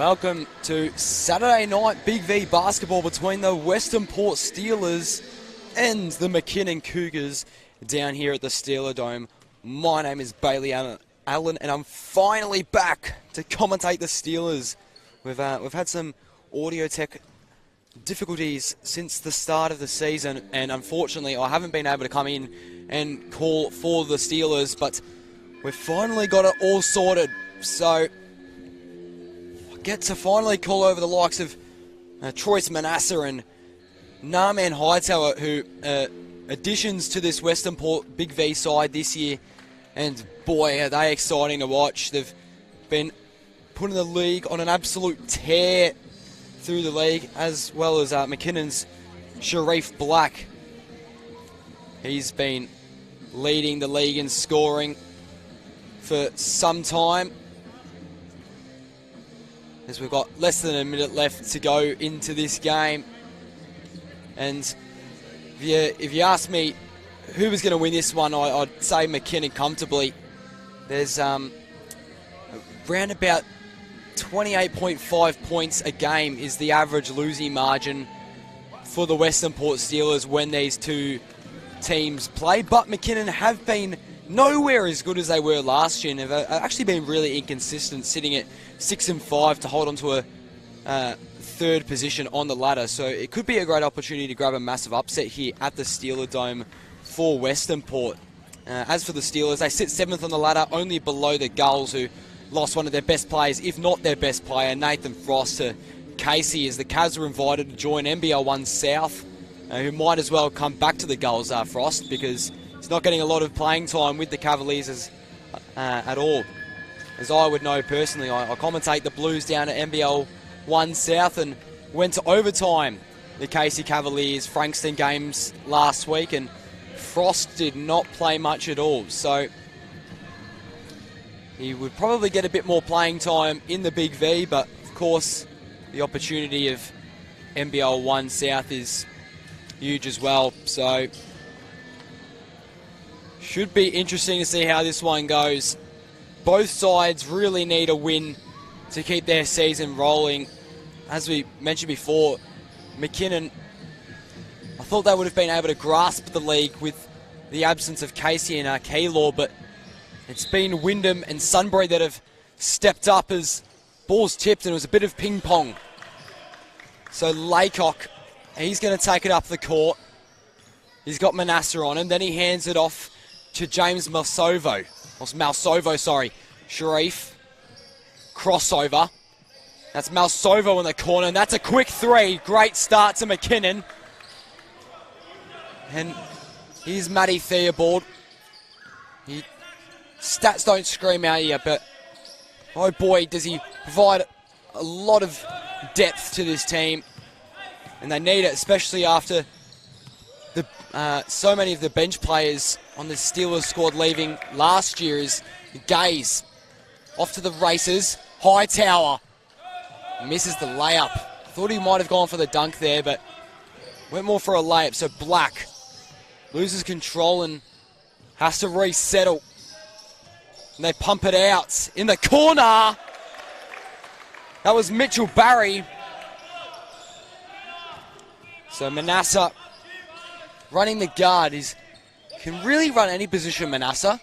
Welcome to Saturday night Big V basketball between the Western Port Steelers and the McKinnon Cougars down here at the Steeler Dome. My name is Bailey Allen and I'm finally back to commentate the Steelers. We've had some audio tech difficulties since the start of the season, and unfortunately I haven't been able to come in and call for the Steelers, but we've finally got it all sorted. So get to finally call over the likes of Troyce Manasseh and Narman Hightower, who additions to this Western Port Big V side this year, and boy are they exciting to watch. They've been putting the league on an absolute tear through the league, as well as McKinnon's Sharif Black. He's been leading the league in scoring for some time, as we've got less than a minute left to go into this game. And if you ask me who was going to win this one, I'd say McKinnon comfortably. There's around about 28.5 points a game is the average losing margin for the Western Port Steelers when these two teams play. But McKinnon have been nowhere as good as they were last year, and have actually been really inconsistent, sitting at 6-5 to hold on to a third position on the ladder. So it could be a great opportunity to grab a massive upset here at the Steeler Dome for Western Port. As for the Steelers, they sit 7th on the ladder, only below the Gulls, who lost one of their best players, if not their best player, Nathan Frost, to Casey, as the Cavs were invited to join NBL 1 South, who might as well come back to the Gulls, Frost, because he's not getting a lot of playing time with the Cavaliers at all. As I would know personally, I commentate the Blues down at NBL 1 South and went to overtime the Casey Cavaliers Frankston games last week, and Frost did not play much at all. So he would probably get a bit more playing time in the Big V, but of course the opportunity of NBL 1 South is huge as well. So should be interesting to see how this one goes. Both sides really need a win to keep their season rolling. As we mentioned before, McKinnon, I thought they would have been able to grasp the league with the absence of Casey and Keylor, but it's been Wyndham and Sunbury that have stepped up as balls tipped, and it was a bit of ping pong. So Laycock, he's going to take it up the court. He's got Manasseh on him, then he hands it off to James Malsovo. Sharif. Crossover. That's Malsovo in the corner, and that's a quick three. Great start to McKinnon. And here's Matty Theobald. Stats don't scream out here, but oh boy, does he provide a lot of depth to this team. And they need it, especially after so many of the bench players on the Steelers squad leaving last year. Is Gaze off to the races. Hightower misses the layup. Thought he might have gone for the dunk there, but went more for a layup. So Black loses control and has to resettle. And they pump it out in the corner. That was Mitchell Barry. So Manasseh running the guard. He can really run any position, Manasseh.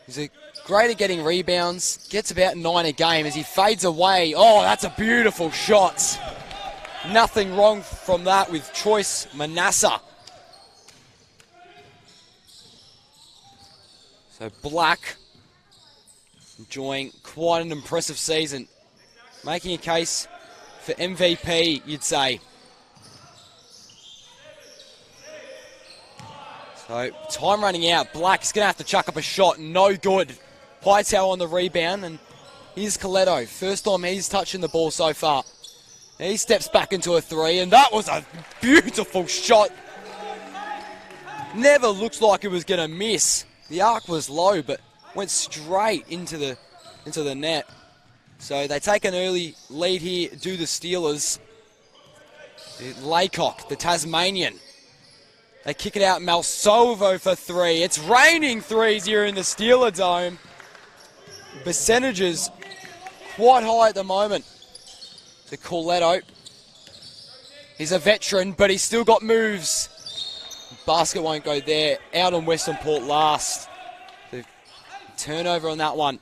He's great at getting rebounds. Gets about 9 a game as he fades away. Oh, that's a beautiful shot. Nothing wrong from that with Troyce Manasseh. So Black enjoying quite an impressive season. Making a case for MVP, you'd say. So, time running out. Black's going to have to chuck up a shot. No good. Hightower on the rebound, and here's Coletto. First time he's touching the ball so far. He steps back into a three, and that was a beautiful shot. Never looks like it was going to miss. The arc was low, but went straight into the net. So they take an early lead here, do the Steelers. Laycock, the Tasmanian. They kick it out, Malsovo for three. It's raining threes here in the Steeler Dome. Percentages quite high at the moment. to Corletto. He's a veteran, but he's still got moves. Basket won't go there. Out on Western Port last. The turnover on that one.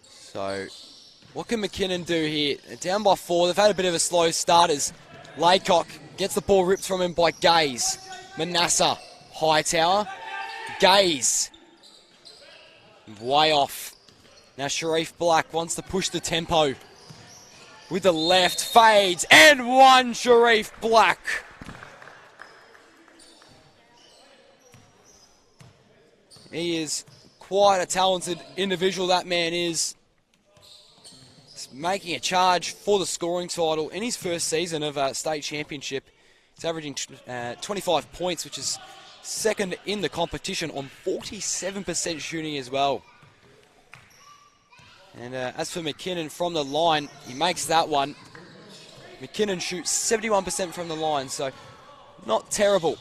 So, what can McKinnon do here? They're down by 4. They've had a bit of a slow start as Laycock gets the ball ripped from him by Gaze. Manasseh, Hightower, Gaze. Way off. Now Sharif Black wants to push the tempo. With the left, fades, and one Sharif Black. He is quite a talented individual, that man is. He's making a charge for the scoring title in his first season of state championship. He's averaging 25 points, which is second in the competition on 47% shooting as well. And as for McKinnon from the line, he makes that one. McKinnon shoots 71% from the line, so not terrible.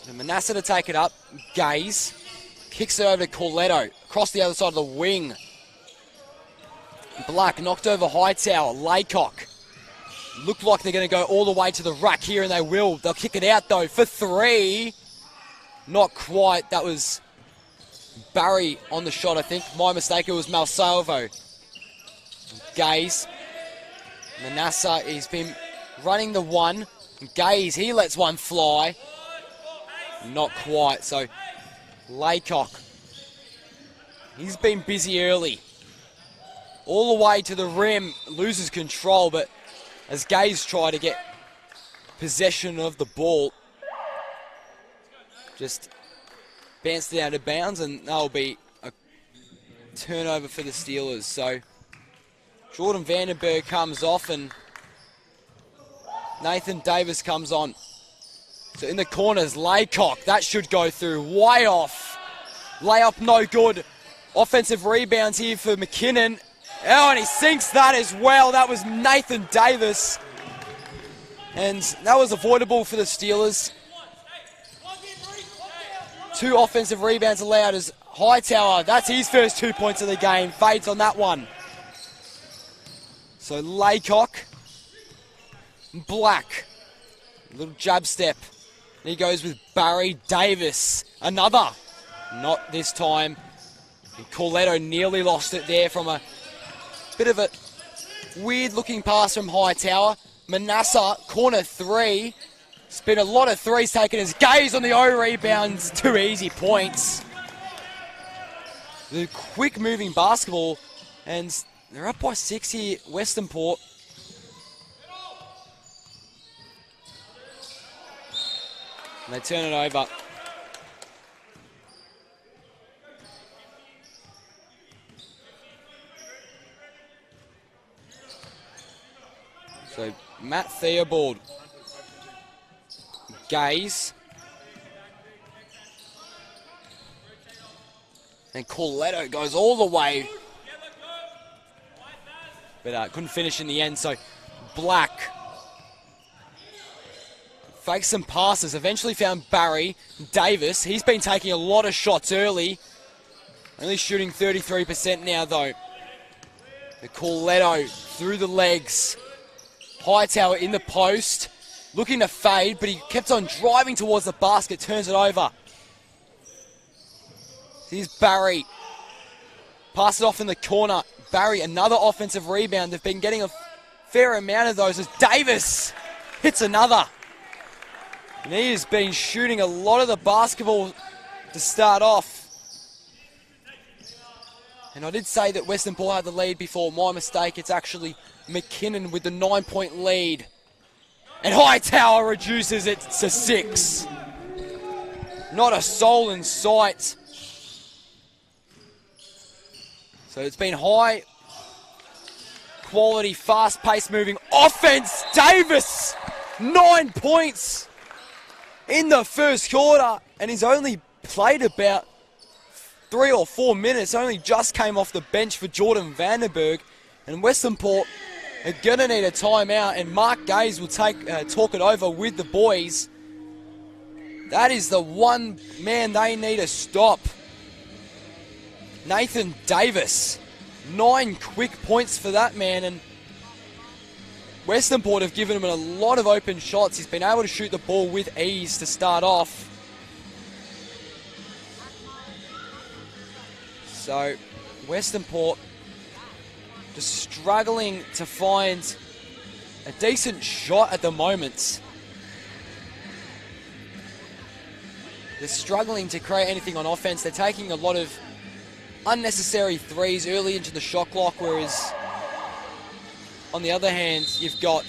And Manasseh to take it up. Gaze kicks it over to Corletto, across the other side of the wing. Black knocked over Hightower. Laycock. Look like they're going to go all the way to the rack here, and they will. They'll kick it out, though, for 3. Not quite. That was Barry on the shot, I think. My mistake, it was Malsalvo. Gaze. Manasseh, he's been running the one. Gaze, he lets one fly. Not quite. So, Laycock. He's been busy early. All the way to the rim. Loses control, but as Gaze try to get possession of the ball, just bounced it out of bounds, and that'll be a turnover for the Steelers. So Jordan Vandenberg comes off and Nathan Davis comes on. So in the corners, Laycock, that should go through, way off. Layup no good. Offensive rebounds here for McKinnon. Oh, and he sinks that as well. That was Nathan Davis. And that was avoidable for the Steelers. 2 offensive rebounds allowed as Hightower, that's his first 2 points of the game, fades on that one. So Laycock, Black, little jab step. And he goes with Barry Davis, another. Not this time. And Corletto nearly lost it there from a bit of a weird looking pass from Hightower. Manasseh, corner 3. It's been a lot of threes taken as Gaze on the O rebounds. 2 easy points. The quick moving basketball, and they're up by 6 here, Western Port. And they turn it over. So Matt Theobald. Gaze. And Corletto goes all the way. But couldn't finish in the end, so Black fakes some passes. Eventually found Barry Davis. He's been taking a lot of shots early. Only shooting 33% now, though. The Corletto through the legs. Hightower in the post. Looking to fade, but he kept on driving towards the basket. Turns it over. Here's Barry. Pass it off in the corner. Barry, another offensive rebound. They've been getting a fair amount of those as Davis hits another. And he has been shooting a lot of the basketball to start off. And I did say that Western Port had the lead before. My mistake. It's actually McKinnon with the 9-point lead. And Hightower reduces it to 6. Not a soul in sight. So it's been high quality, fast-paced moving offense. Davis, 9 points in the first quarter. And he's only played about 3 or 4 minutes. Only just came off the bench for Jordan Vandenberg. And Western Port are going to need a timeout, and Mark Gaze will talk it over with the boys. That is the one man they need to stop. Nathan Davis. 9 quick points for that man, and Western Port have given him a lot of open shots. He's been able to shoot the ball with ease to start off. So, Western Port just struggling to find a decent shot at the moment. They're struggling to create anything on offense. They're taking a lot of unnecessary threes early into the shot clock, whereas on the other hand, you've got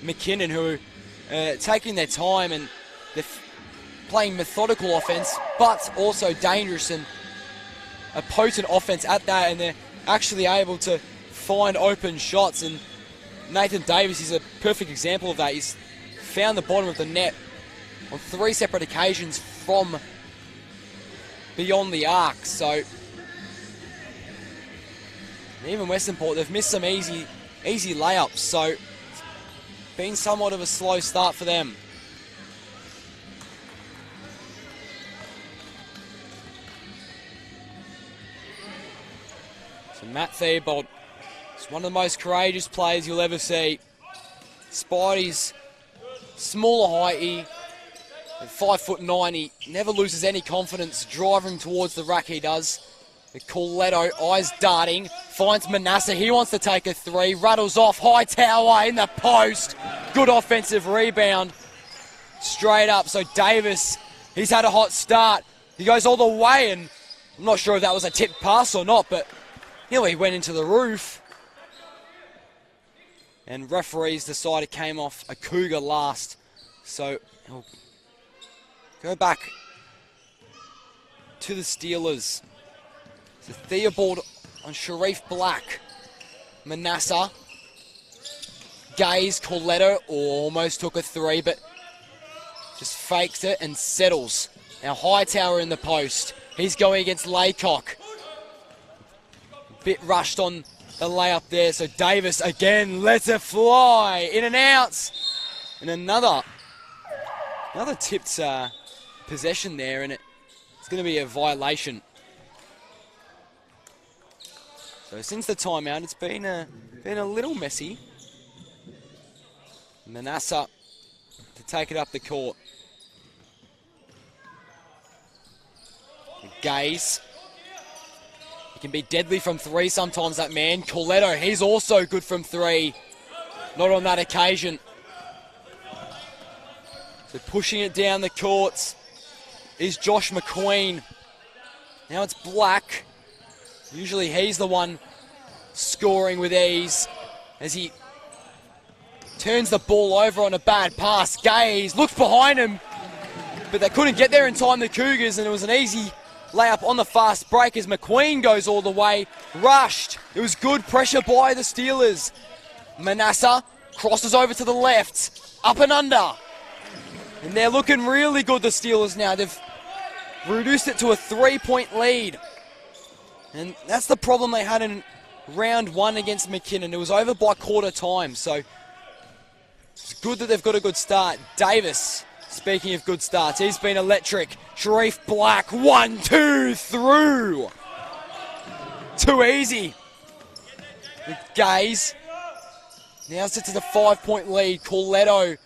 McKinnon, who are taking their time, and they're playing methodical offense, but also dangerous and a potent offense at that, and they're actually able to find open shots. And Nathan Davis is a perfect example of that. He's found the bottom of the net on 3 separate occasions from beyond the arc. So even Western Port, they've missed some easy layups, so it's been somewhat of a slow start for them. So Matt Theobald is one of the most courageous players you'll ever see. Spidey's smaller height, at 5'9", he never loses any confidence driving towards the rack. He does. Coletto, eyes darting, finds Manasseh. He wants to take a 3, rattles off. Hightower in the post. Good offensive rebound. Straight up. So Davis, he's had a hot start. He goes all the way, and I'm not sure if that was a tipped pass or not, but he went into the roof. And referees decided it came off a Cougar last. So he'll go back to the Steelers. So Theobald on Sharif Black. Manasseh. Gaze, Coletto almost took a 3, but just fakes it and settles. Now Hightower in the post. He's going against Laycock. Bit rushed on the layup there. So Davis again lets it fly. In and out. And another tipped possession there, and it's going to be a violation. So since the timeout, it's been a little messy. Manasseh to take it up the court. Gaze. He can be deadly from 3 sometimes, that man. Coletto, he's also good from 3. Not on that occasion. So pushing it down the courts is Josh McQueen. Now it's Black. Usually he's the one scoring with ease as he turns the ball over on a bad pass. Gaze looks behind him, but they couldn't get there in time, the Cougars, and it was an easy layup on the fast break as McQueen goes all the way. Rushed. It was good pressure by the Steelers. Manasseh crosses over to the left. Up and under. And they're looking really good, the Steelers now. They've reduced it to a 3-point lead. And that's the problem they had in round 1 against McKinnon. It was over by quarter time, so it's good that they've got a good start. Davis, speaking of good starts, he's been electric. Sharif Black, 1-2 through. Too easy. Gaze now sits at a 5-point lead. Coletto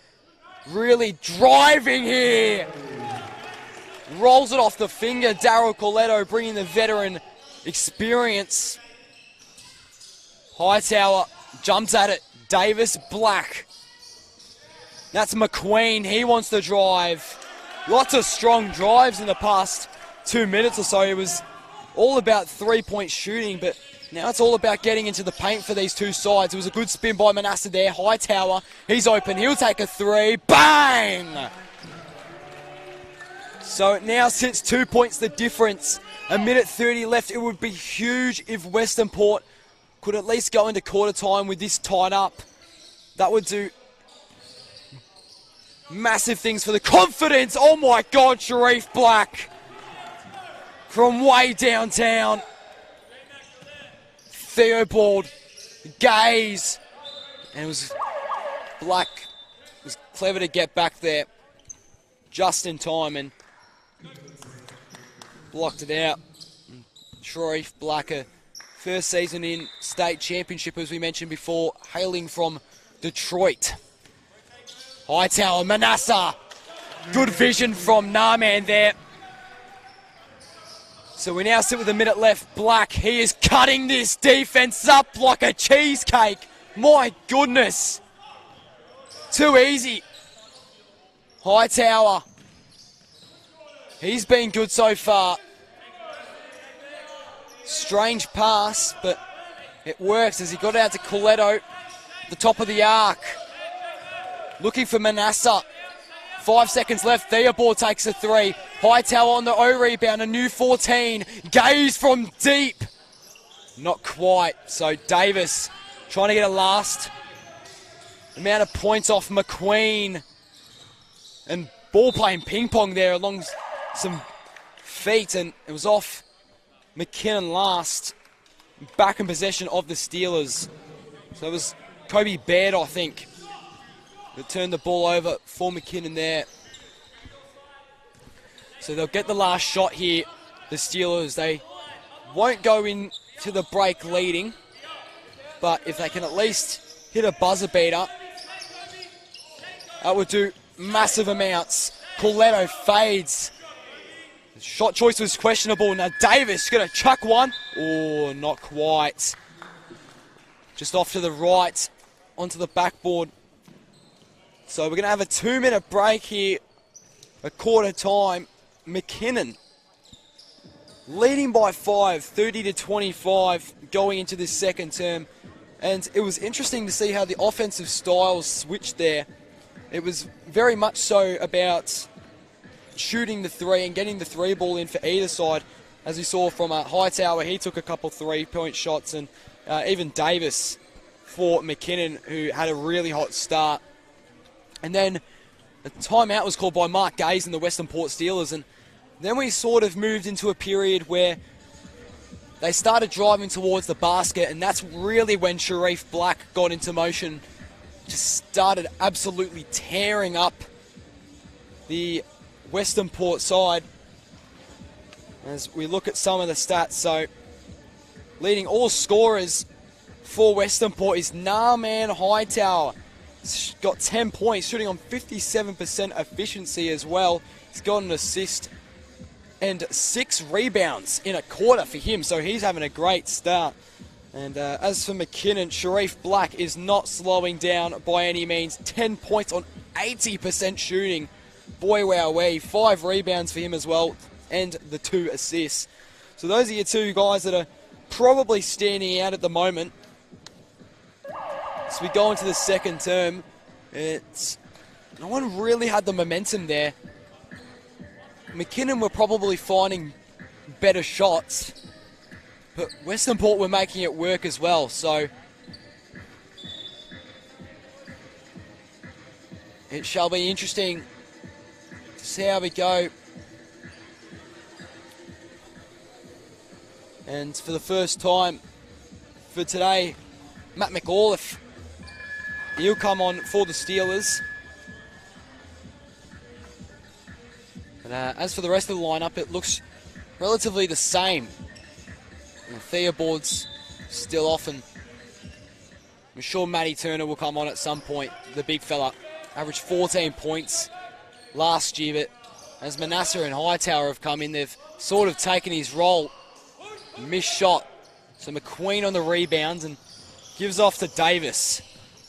really driving here. Rolls it off the finger. Daryl Coletto bringing the veteran experience. Hightower jumps at it. Davis, Black. That's McQueen. He wants to drive. Lots of strong drives in the past 2 minutes or so. It was all about 3-point shooting, but now it's all about getting into the paint for these two sides. It was a good spin by Manasseh there. Hightower, he's open. He'll take a 3. Bang! So it now sits 2 points the difference. A minute 30 left. It would be huge if Western Port could at least go into quarter time with this tied up. That would do massive things for the confidence. Oh my God, Sharif Black from way downtown. Theobald, Gaze, and it was Black was clever to get back there just in time and blocked it out. Sharif Black, first season in state championship, as we mentioned before, hailing from Detroit. Hightower, Manasseh. Good vision from Narman there. So we now sit with a minute left. Black, he is cutting this defense up like a cheesecake. My goodness. Too easy. Hightower. He's been good so far. Strange pass, but it works as he got out to Coletto, the top of the arc. Looking for Manasseh. 5 seconds left. Theobald takes a three. Hightower on the O rebound, a new 14. Gaze from deep. Not quite. So Davis trying to get a last amount of points off McQueen. And ball playing ping pong there along some feet, and it was off McKinnon last. Back in possession of the Steelers. So it was Kobe Baird, I think, that turned the ball over for McKinnon there. So they'll get the last shot here, the Steelers. They won't go into the break leading, but if they can at least hit a buzzer beater, that would do massive amounts. Coletto fades. The shot choice was questionable. Now Davis going to chuck one. Oh, not quite. Just off to the right, onto the backboard. So we're going to have a 2-minute break here, a quarter time. McKinnon leading by 5, 30-25, going into this second term. And it was interesting to see how the offensive styles switched there. It was very much so about shooting the three and getting the three ball in for either side. As we saw from Hightower, he took a couple 3-point shots, and even Davis for McKinnon, who had a really hot start. And then a timeout was called by Mark Gaze and the Western Port Steelers, and then we sort of moved into a period where they started driving towards the basket, and that's really when Sharif Black got into motion. Just started absolutely tearing up the Western Port side. As we look at some of the stats, so leading all scorers for Western Port is Narman Hightower. He's got 10 points, shooting on 57% efficiency as well. He's got an assist and 6 rebounds in a quarter for him, so he's having a great start. And as for McKinnon, Sharif Black is not slowing down by any means. 10 points on 80% shooting. Boy, wowee. 5 rebounds for him as well, and the 2 assists. So those are your two guys that are probably standing out at the moment. So we go into the second term. No one really had the momentum there. McKinnon were probably finding better shots, but Western Port were making it work as well. So it shall be interesting to see how we go. And for the first time for today, Matt McAuliffe, he'll come on for the Steelers. And as for the rest of the lineup, it looks relatively the same. And Theobald's still off, and I'm sure Matty Turner will come on at some point. The big fella averaged 14 points last year, but as Manasseh and Hightower have come in, they've sort of taken his role. Missed shot. So McQueen on the rebounds and gives off to Davis.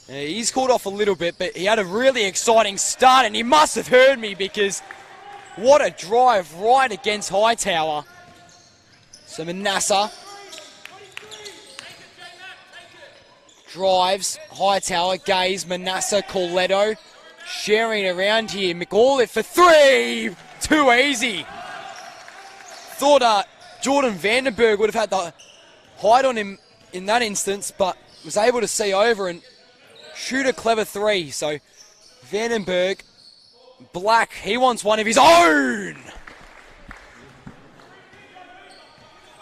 He's called off a little bit, but he had a really exciting start, and he must have heard me because what a drive right against Hightower. So Manasseh drives, Hightower, Gaze, Manasseh, Coletto, sharing it around here. McAuliffe for 3! Too easy. Thought Jordan Vandenberg would have had the height on him in that instance, but was able to see over and shoot a clever 3. So Vandenberg, Black, he wants one of his own.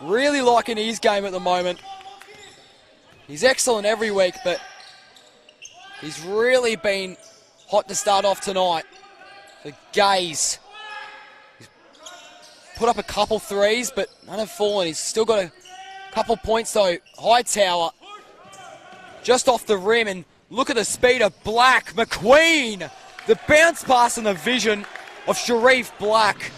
Really liking his game at the moment. He's excellent every week, but he's really been hot to start off tonight. So Gaze put up a couple threes, but none have fallen. He's still got a couple points though. Hightower just off the rim, and look at the speed of Black. McQueen, the bounce pass and the vision of Sharif Black.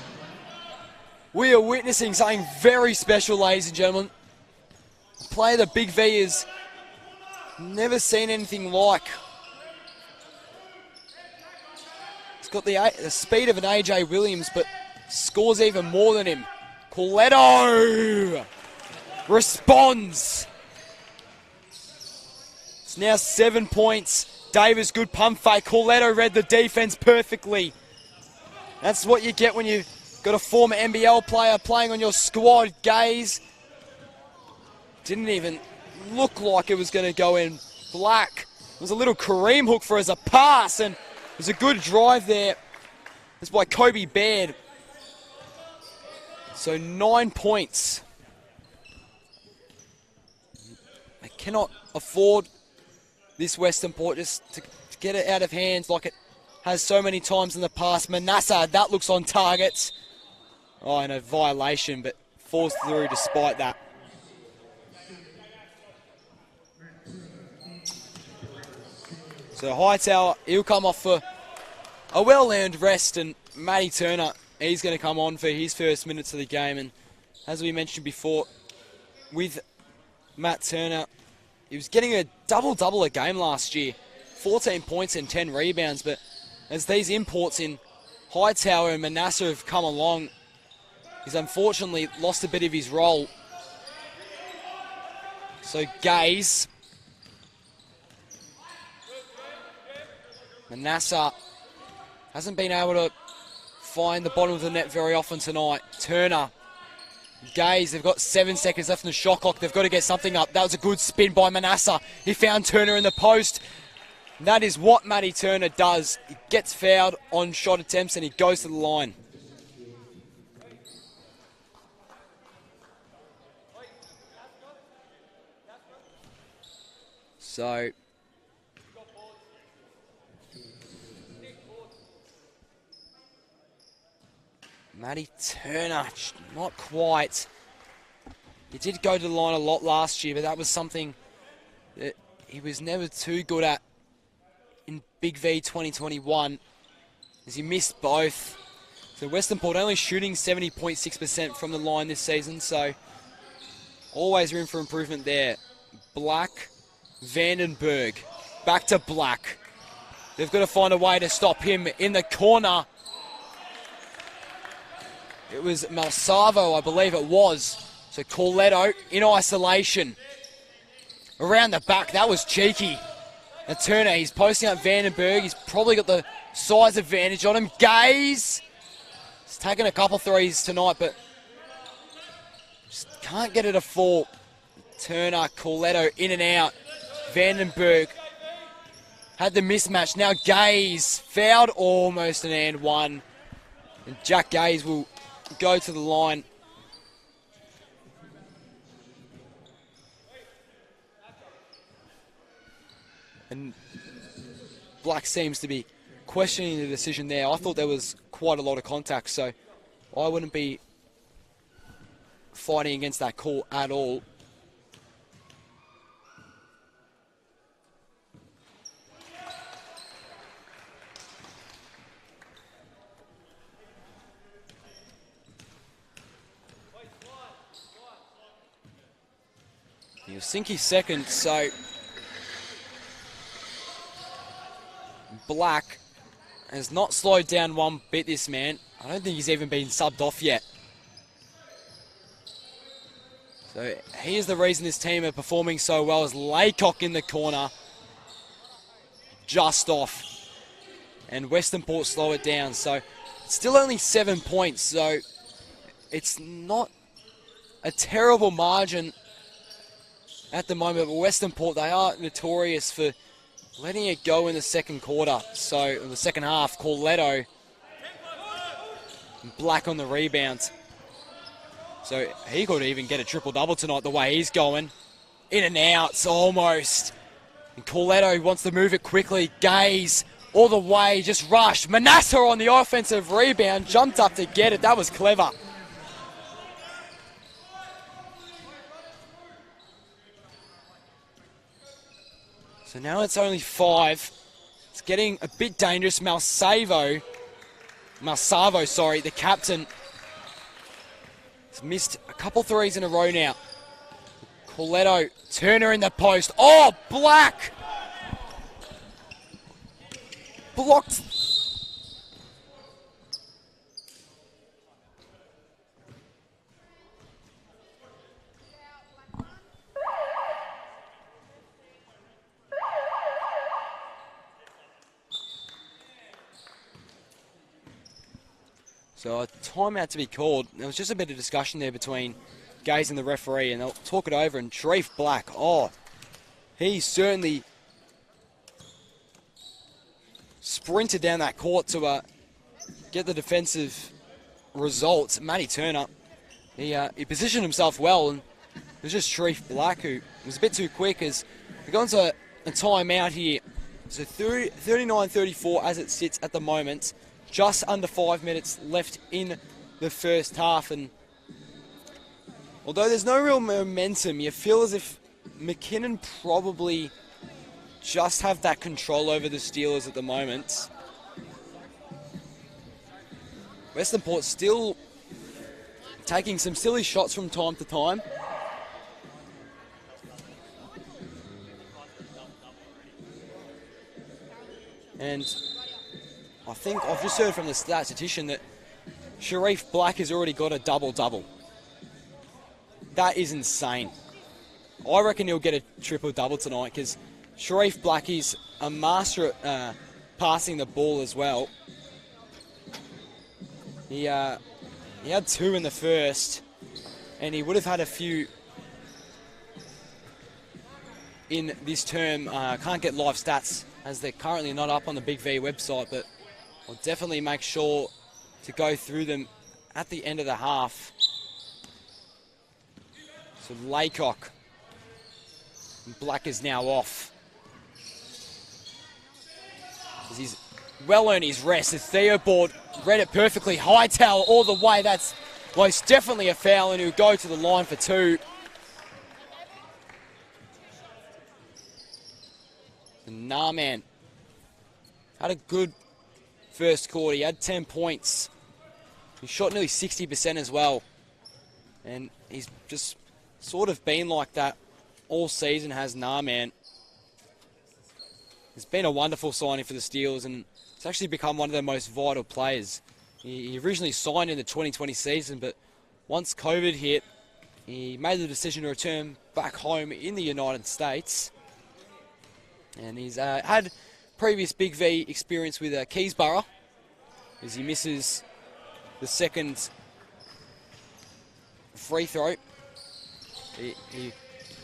We are witnessing something very special, ladies and gentlemen. A player the Big V has never seen anything like. He's got the speed of an AJ Williams, but scores even more than him. Coletto responds. It's now 7 points. Davis, good pump fake. Coletto read the defense perfectly. That's what you get when you've got a former NBL player playing on your squad. Gaze didn't even look like it was going to go in. Black, it was a little Kareem hook for as a pass, and it was a good drive there. It's by Kobe Baird. So 9 points. They cannot afford this Western Port just to get it out of hands like it has so many times in the past. Manasseh, that looks on target. Oh, and a violation, but falls through despite that. So Hightower, he'll come off for a well-earned rest, and Matty Turner, he's going to come on for his first minutes of the game. And as we mentioned before, with Matt Turner, he was getting a double-double a game last year. 14 points and 10 rebounds, but as these imports in Hightower and Manasseh have come along, he's unfortunately lost a bit of his role. So Gaze, Manasseh hasn't been able to find the bottom of the net very often tonight. Turner, Gaze, they've got 7 seconds left in the shot clock. They've got to get something up. That was a good spin by Manasseh. He found Turner in the post. That is what Matty Turner does. He gets fouled on shot attempts and he goes to the line. So Matty Turner, not quite. He did go to the line a lot last year, but that was something that he was never too good at in Big V 2021, as he missed both. So Western Port only shooting 70.6% from the line this season, so always room for improvement there. Black, Vandenberg, back to Black. They've got to find a way to stop him in the corner. It was Malsavo, I believe it was. So Coletto in isolation. Around the back, that was cheeky. And Turner, he's posting up Vandenberg. He's probably got the size advantage on him. Gaze. He's taken a couple threes tonight, but just can't get it to fall. Turner, Coletto in and out. Vandenberg had the mismatch. Now Gaze fouled almost an and one. And Jack Gaze will go to the line. And Black seems to be questioning the decision there. I thought there was quite a lot of contact, so I wouldn't be fighting against that call at all. He'll sink his second, so Black has not slowed down one bit, this man. I don't think he's even been subbed off yet. So he is the reason this team are performing so well, as Laycock in the corner. Just off. And Western Port slow it down. So it's still only 7 points, so it's not a terrible margin at the moment, but Western Port, they are notorious for letting it go in the second quarter. So, in the second half, Coletto, Black on the rebound. So, he could even get a triple-double tonight the way he's going. In and out, almost. And Coletto wants to move it quickly. Gaze all the way, just rushed. Manasseh on the offensive rebound, jumped up to get it. That was clever. So now it's only 5. It's getting a bit dangerous. Malsavo, the captain, has missed a couple threes in a row now. Coletto, Turner in the post. Oh, Black! Blocked. So a timeout to be called. There was just a bit of discussion there between Gaze and the referee, and they'll talk it over. And Sharif Black, oh, he certainly sprinted down that court to get the defensive results. Matty Turner, he positioned himself well, and it was just Sharif Black who was a bit too quick as we go into a timeout here. So 39-34 as it sits at the moment. Just under 5 minutes left in the first half, and although there's no real momentum, you feel as if McKinnon probably just have that control over the Steelers at the moment. Western Port still taking some silly shots from time to time. And I think I've just heard from the statistician that Sharif Black has already got a double-double. That is insane. I reckon he'll get a triple-double tonight because Sharif Black is a master at passing the ball as well. He had 2 in the first, and he would have had a few in this term. Can't get live stats as they're currently not up on the Big V website, but I'll definitely make sure to go through them at the end of the half. So Laycock. Black is now off. As he's well earned his rest. As Theobald read it perfectly. Hightower all the way. That's most definitely a foul, and he'll go to the line for 2. And Narman had a good first quarter. He had 10 points. He shot nearly 60% as well. And he's just sort of been like that all season, has Narman. It's been a wonderful signing for the Steelers, and it's actually become one of their most vital players. He originally signed in the 2020 season, but once COVID hit, he made the decision to return back home in the United States. And he's had previous Big V experience with Keysborough, as he misses the second free throw. He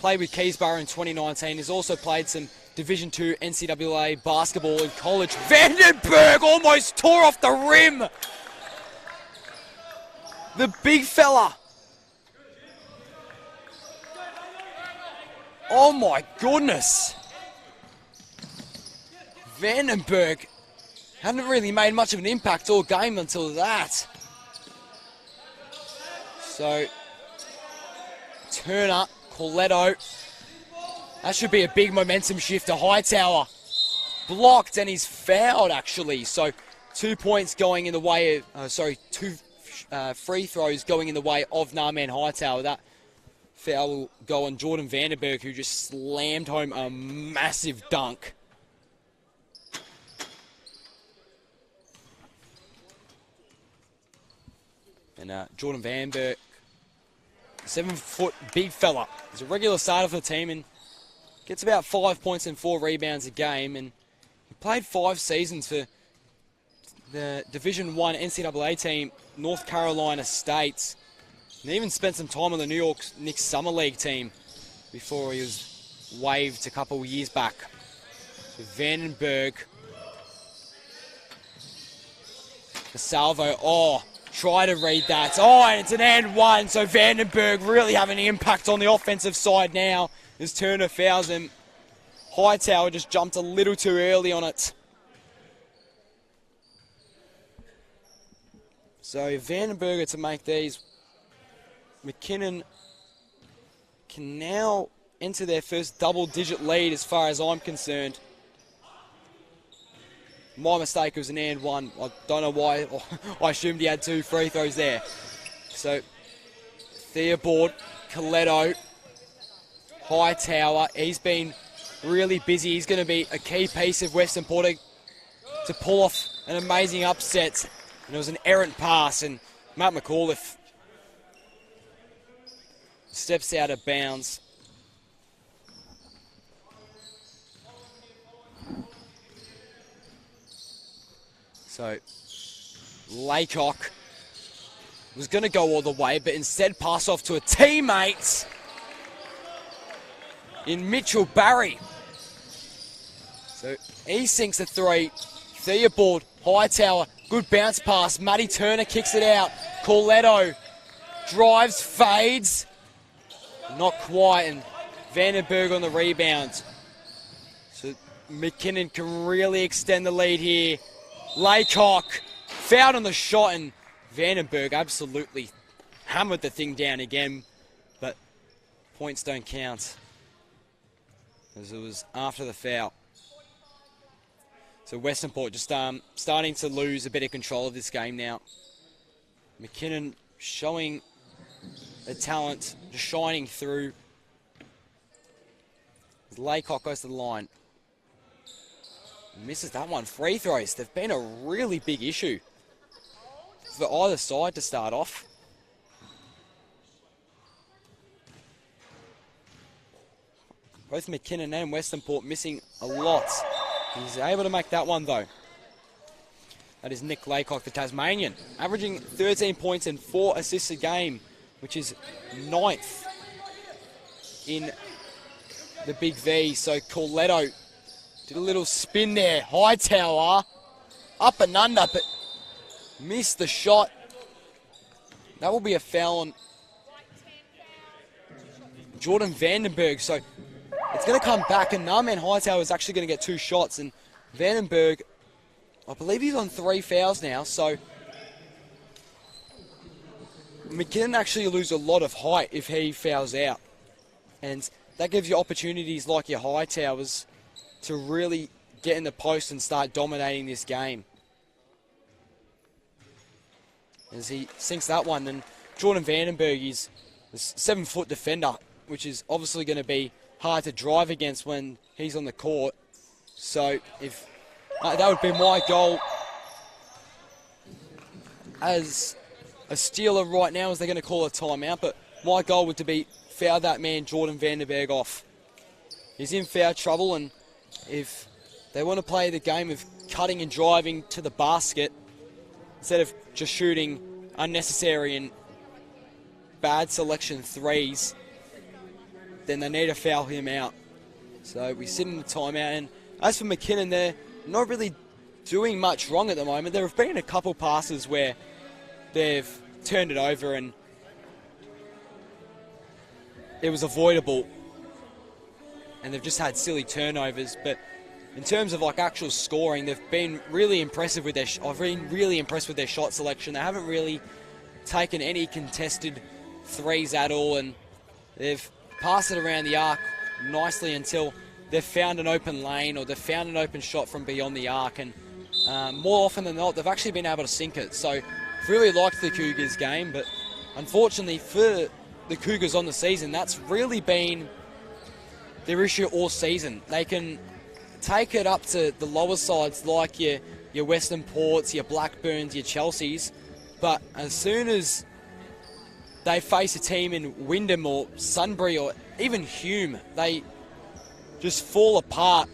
played with Keysborough in 2019. He's also played some Division II NCAA basketball in college. Vandenberg almost tore off the rim. The big fella. Oh my goodness. Vandenberg hadn't really made much of an impact all game until that. So, Turner, Coletto. That should be a big momentum shift to Hightower. Blocked, and he's fouled actually. So 2 points going in the way of, two free throws going in the way of Narman Hightower. That foul will go on Jordan Vandenberg, who just slammed home a massive dunk. And Jordan Vandenberg, 7-foot big fella. He's a regular starter for the team and gets about 5 points and 4 rebounds a game. And he played 5 seasons for the Division I NCAA team, North Carolina State. And even spent some time on the New York Knicks Summer League team before he was waived a couple of years back. So Vandenberg. Salvo, try to read that. And it's an and one. So Vandenberg really having an impact on the offensive side now as Turner fouls him. Hightower just jumped a little too early on it. So Vandenberg to make these. McKinnon can now enter their first double-digit lead as far as I'm concerned. My mistake, it was an and one. I don't know why. I assumed he had 2 free throws there. So, Theobald, Coletto, Hightower. He's been really busy. He's going to be a key piece of Western Port to pull off an amazing upset. And it was an errant pass, and Matt McAuliffe steps out of bounds. So, Laycock was going to go all the way, but instead pass off to a teammate in Mitchell Barry. So, he sinks a 3. Theobald, Hightower, good bounce pass. Matty Turner kicks it out. Coletto drives, fades. Not quite, and Vandenberg on the rebound. So, McKinnon can really extend the lead here. Laycock fouled on the shot, and Vandenberg absolutely hammered the thing down again, but points don't count as it was after the foul. So Western Port just starting to lose a bit of control of this game now. McKinnon showing the talent, just shining through. Laycock goes to the line. Misses that one. Free throws, they've been a really big issue for either side to start off. Both McKinnon and Western Port missing a lot. He's able to make that one though. That is Nick Laycock, the Tasmanian, averaging 13 points and 4 assists a game, which is 9th in the Big V. So Coletto did a little spin there. Hightower up and under, but missed the shot. That will be a foul on Jordan Vandenberg. So it's going to come back, and Narman Hightower is actually going to get 2 shots. And Vandenberg, I believe he's on 3 fouls now. So McKinnon actually lose a lot of height if he fouls out. And that gives you opportunities like your Hightowers to really get in the post and start dominating this game. As he sinks that one, and Jordan Vandenberg is a 7-foot defender, which is obviously going to be hard to drive against when he's on the court. So if that would be my goal as a Steeler right now, as they're going to call a timeout, but my goal would to be foul that man Jordan Vandenberg off. He's in foul trouble, and if they want to play the game of cutting and driving to the basket instead of just shooting unnecessary and bad selection threes, then they need to foul him out. So we sit in the timeout, and as for McKinnon, they're not really doing much wrong at the moment. There have been a couple passes where they've turned it over and it was avoidable, and they've just had silly turnovers. But in terms of like actual scoring, they've been really impressive with their. I've been really impressed with their shot selection. They haven't really taken any contested threes at all, and they've passed it around the arc nicely until they've found an open lane or they've found an open shot from beyond the arc, and more often than not, they've actually been able to sink it. So I've really liked the Cougars game, but unfortunately for the Cougars on the season, that's really been their issue all season. They can take it up to the lower sides like your Western Ports, your Blackburns, your Chelseas, but as soon as they face a team in Wyndham or Sunbury or even Hume, they just fall apart.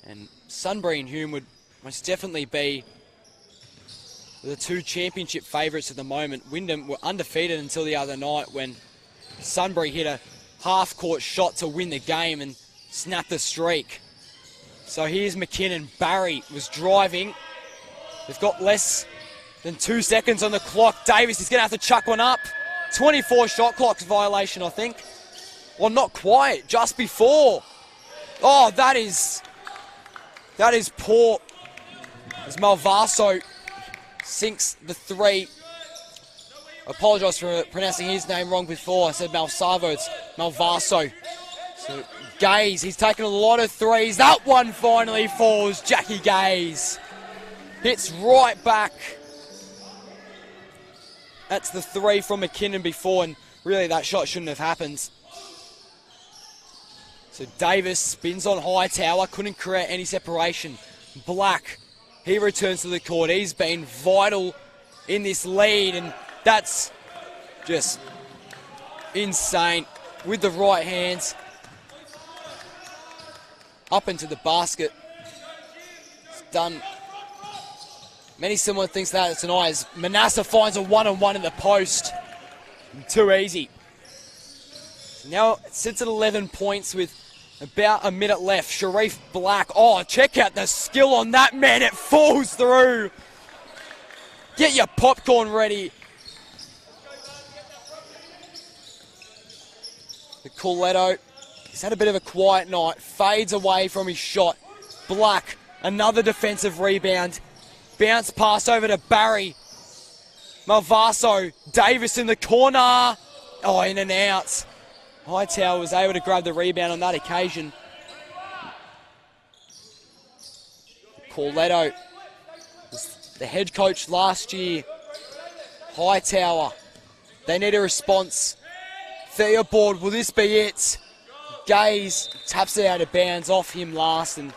And Sunbury and Hume would most definitely be the 2 championship favourites at the moment. Wyndham were undefeated until the other night when Sunbury hit a half-court shot to win the game and snap the streak. So here's McKinnon. Barry was driving. They've got less than 2 seconds on the clock. Davis is going to have to chuck one up. 24 shot clock violation, I think. Well, not quite. Just before. Oh, that is poor. As Malvaso sinks the 3. apologise for pronouncing his name wrong before. I said Malsavo, it's Malvaso. So Gaze, he's taken a lot of threes. That one finally falls. Jackie Gaze hits right back. That's the three from McKinnon before, and really that shot shouldn't have happened. So Davis spins on Hightower, couldn't create any separation. Black, he returns to the court. He's been vital in this lead, and that's just insane with the right hands. Up into the basket. It's done many similar things to that tonight as Manasseh finds a one-on-one in the post. Too easy. So now it sits at 11 points with about a minute left. Sharif Black. Oh, check out the skill on that man. It falls through. Get your popcorn ready. The Coletto. He's had a bit of a quiet night. Fades away from his shot. Black. Another defensive rebound. Bounce pass over to Barry. Malvaso. Davis in the corner. Oh, in and out. Hightower was able to grab the rebound on that occasion. Coletto was the head coach last year. Hightower. They need a response. Theobald, will this be it? Gaze taps it out of bounds off him last and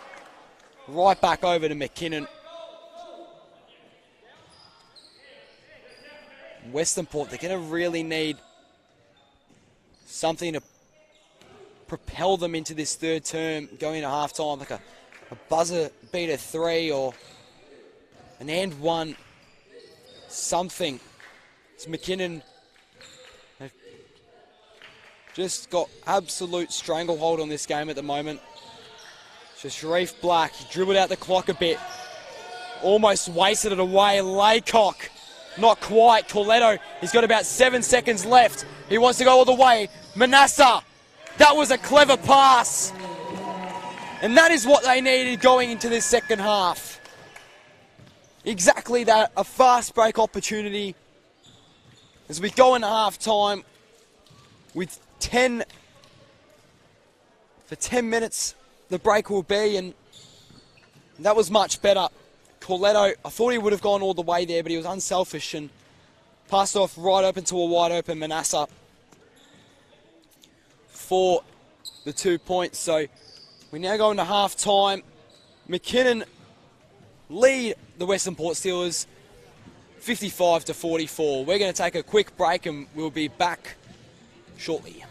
right back over to McKinnon. Western Port, they're going to really need something to propel them into this third term going into halftime, like a buzzer beater three or an and one, something. It's McKinnon. They've just got absolute stranglehold on this game at the moment. So Sharif Black, he dribbled out the clock a bit. Almost wasted it away. Laycock. Not quite. Coletto, he's got about 7 seconds left. He wants to go all the way. Manasseh, that was a clever pass. And that is what they needed going into this second half. Exactly that, a fast break opportunity. As we go into half time with 10, for 10 minutes the break will be, and that was much better. Coletto, I thought he would have gone all the way there, but he was unselfish and passed off right open to a wide open Manasseh for the 2 points. So we now go into half time. McKinnon lead the Western Port Steelers 55-44. We're going to take a quick break and we'll be back shortly.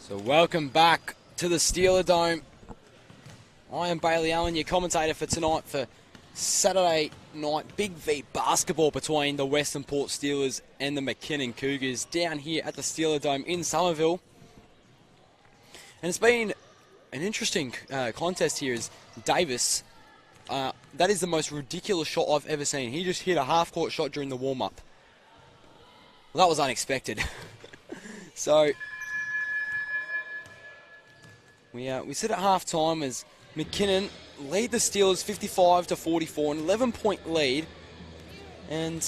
So welcome back to the Steeler Dome. I am Bailey Allen, your commentator for tonight for Saturday night Big V basketball between the Western Port Steelers and the McKinnon Cougars down here at the Steeler Dome in Somerville. And it's been an interesting contest here as Davis, that is the most ridiculous shot I've ever seen. He just hit a half-court shot during the warm-up. Well, that was unexpected. So we sit at half-time as McKinnon lead the Steelers 55-44, an 11-point lead. And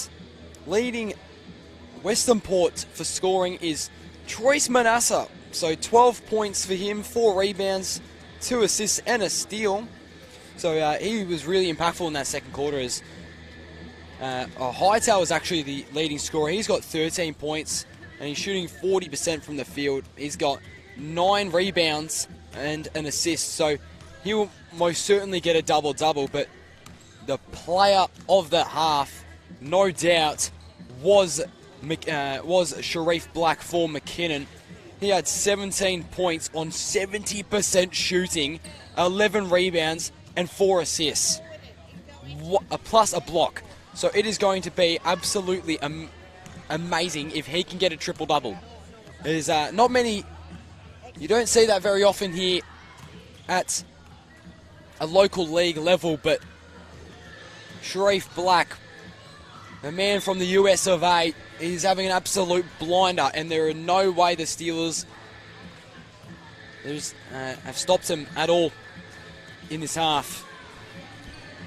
leading Western Port for scoring is Troyce Manasseh. So 12 points for him, 4 rebounds, 2 assists and a steal. So he was really impactful in that second quarter as Hightower was actually the leading scorer. He's got 13 points and he's shooting 40% from the field. He's got 9 rebounds and an assist. So he will most certainly get a double-double, but the player of the half, no doubt, was Sharif Black for McKinnon. He had 17 points on 70% shooting, 11 rebounds, and 4 assists, plus a block. So it is going to be absolutely amazing if he can get a triple-double. There's not many, you don't see that very often here at a local league level, but Sharif Black, the man from the US of A, is having an absolute blinder, and there are no way the Steelers have stopped him at all in this half.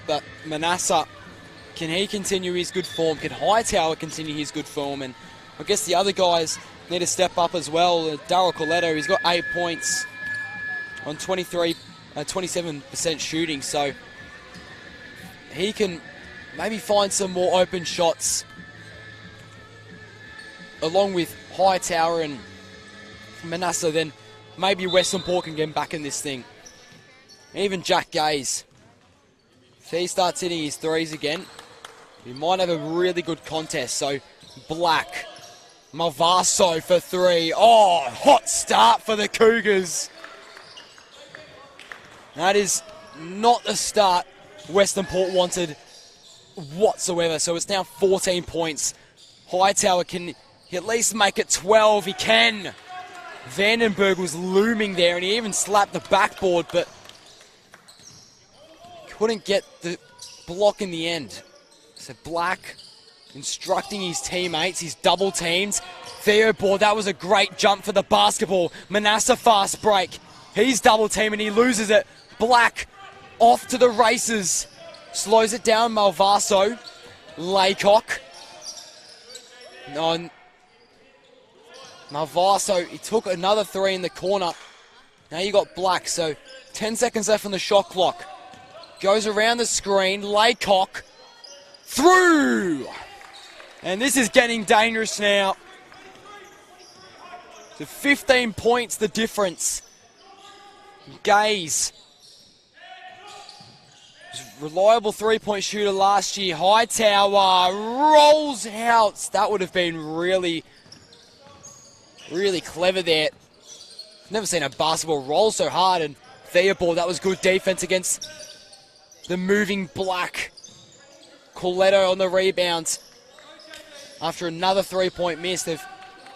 But Manasseh, can he continue his good form? Can Hightower continue his good form? And I guess the other guys need to step up as well. Daryl Coletto, he's got 8 points on 27% shooting, so he can maybe find some more open shots along with Hightower and Manasseh. Then maybe Western Port can get back in this thing. Even Jack Gaze, if he starts hitting his threes again, he might have a really good contest. So Black, Malvaso for 3. Oh, hot start for the Cougars. That is not the start Western Port wanted whatsoever. So it's now 14 points. Hightower can at least make it 12. He can. Vandenberg was looming there, and he even slapped the backboard, but couldn't get the block in the end. So Black instructing his teammates. He's double teamed. Theobald, that was a great jump for the basketball. Manasseh fast break. He's double teamed and he loses it. Black off to the races. Slows it down. Malvaso. Laycock. No. Malvaso, he took another 3 in the corner. Now you got Black, so 10 seconds left on the shot clock. Goes around the screen. Laycock. Through! And this is getting dangerous now. So 15 points the difference. Gaze. Reliable 3-point shooter last year. Hightower rolls out. That would have been really, really clever there. Never seen a basketball roll so hard. And Theobald, that was good defense against the moving Black. Coletto on the rebound. After another 3-point miss, they've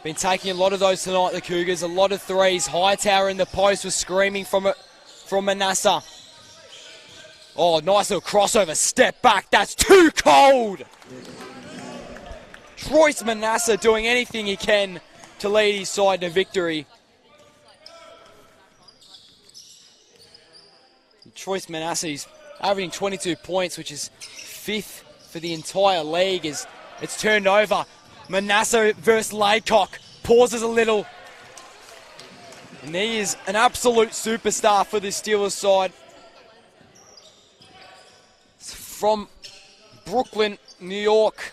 been taking a lot of those tonight, the Cougars. A lot of threes. Hightower in the post was screaming from Manasseh. Oh, nice little crossover. Step back. That's too cold. Troyce Manasseh doing anything he can to lead his side to victory. Troyce Manasseh, he's averaging 22 points, which is 5th for the entire league. As it's turned over. Manasseh versus Laycock. Pauses a little. And he is an absolute superstar for the Steelers side. It's from Brooklyn, New York.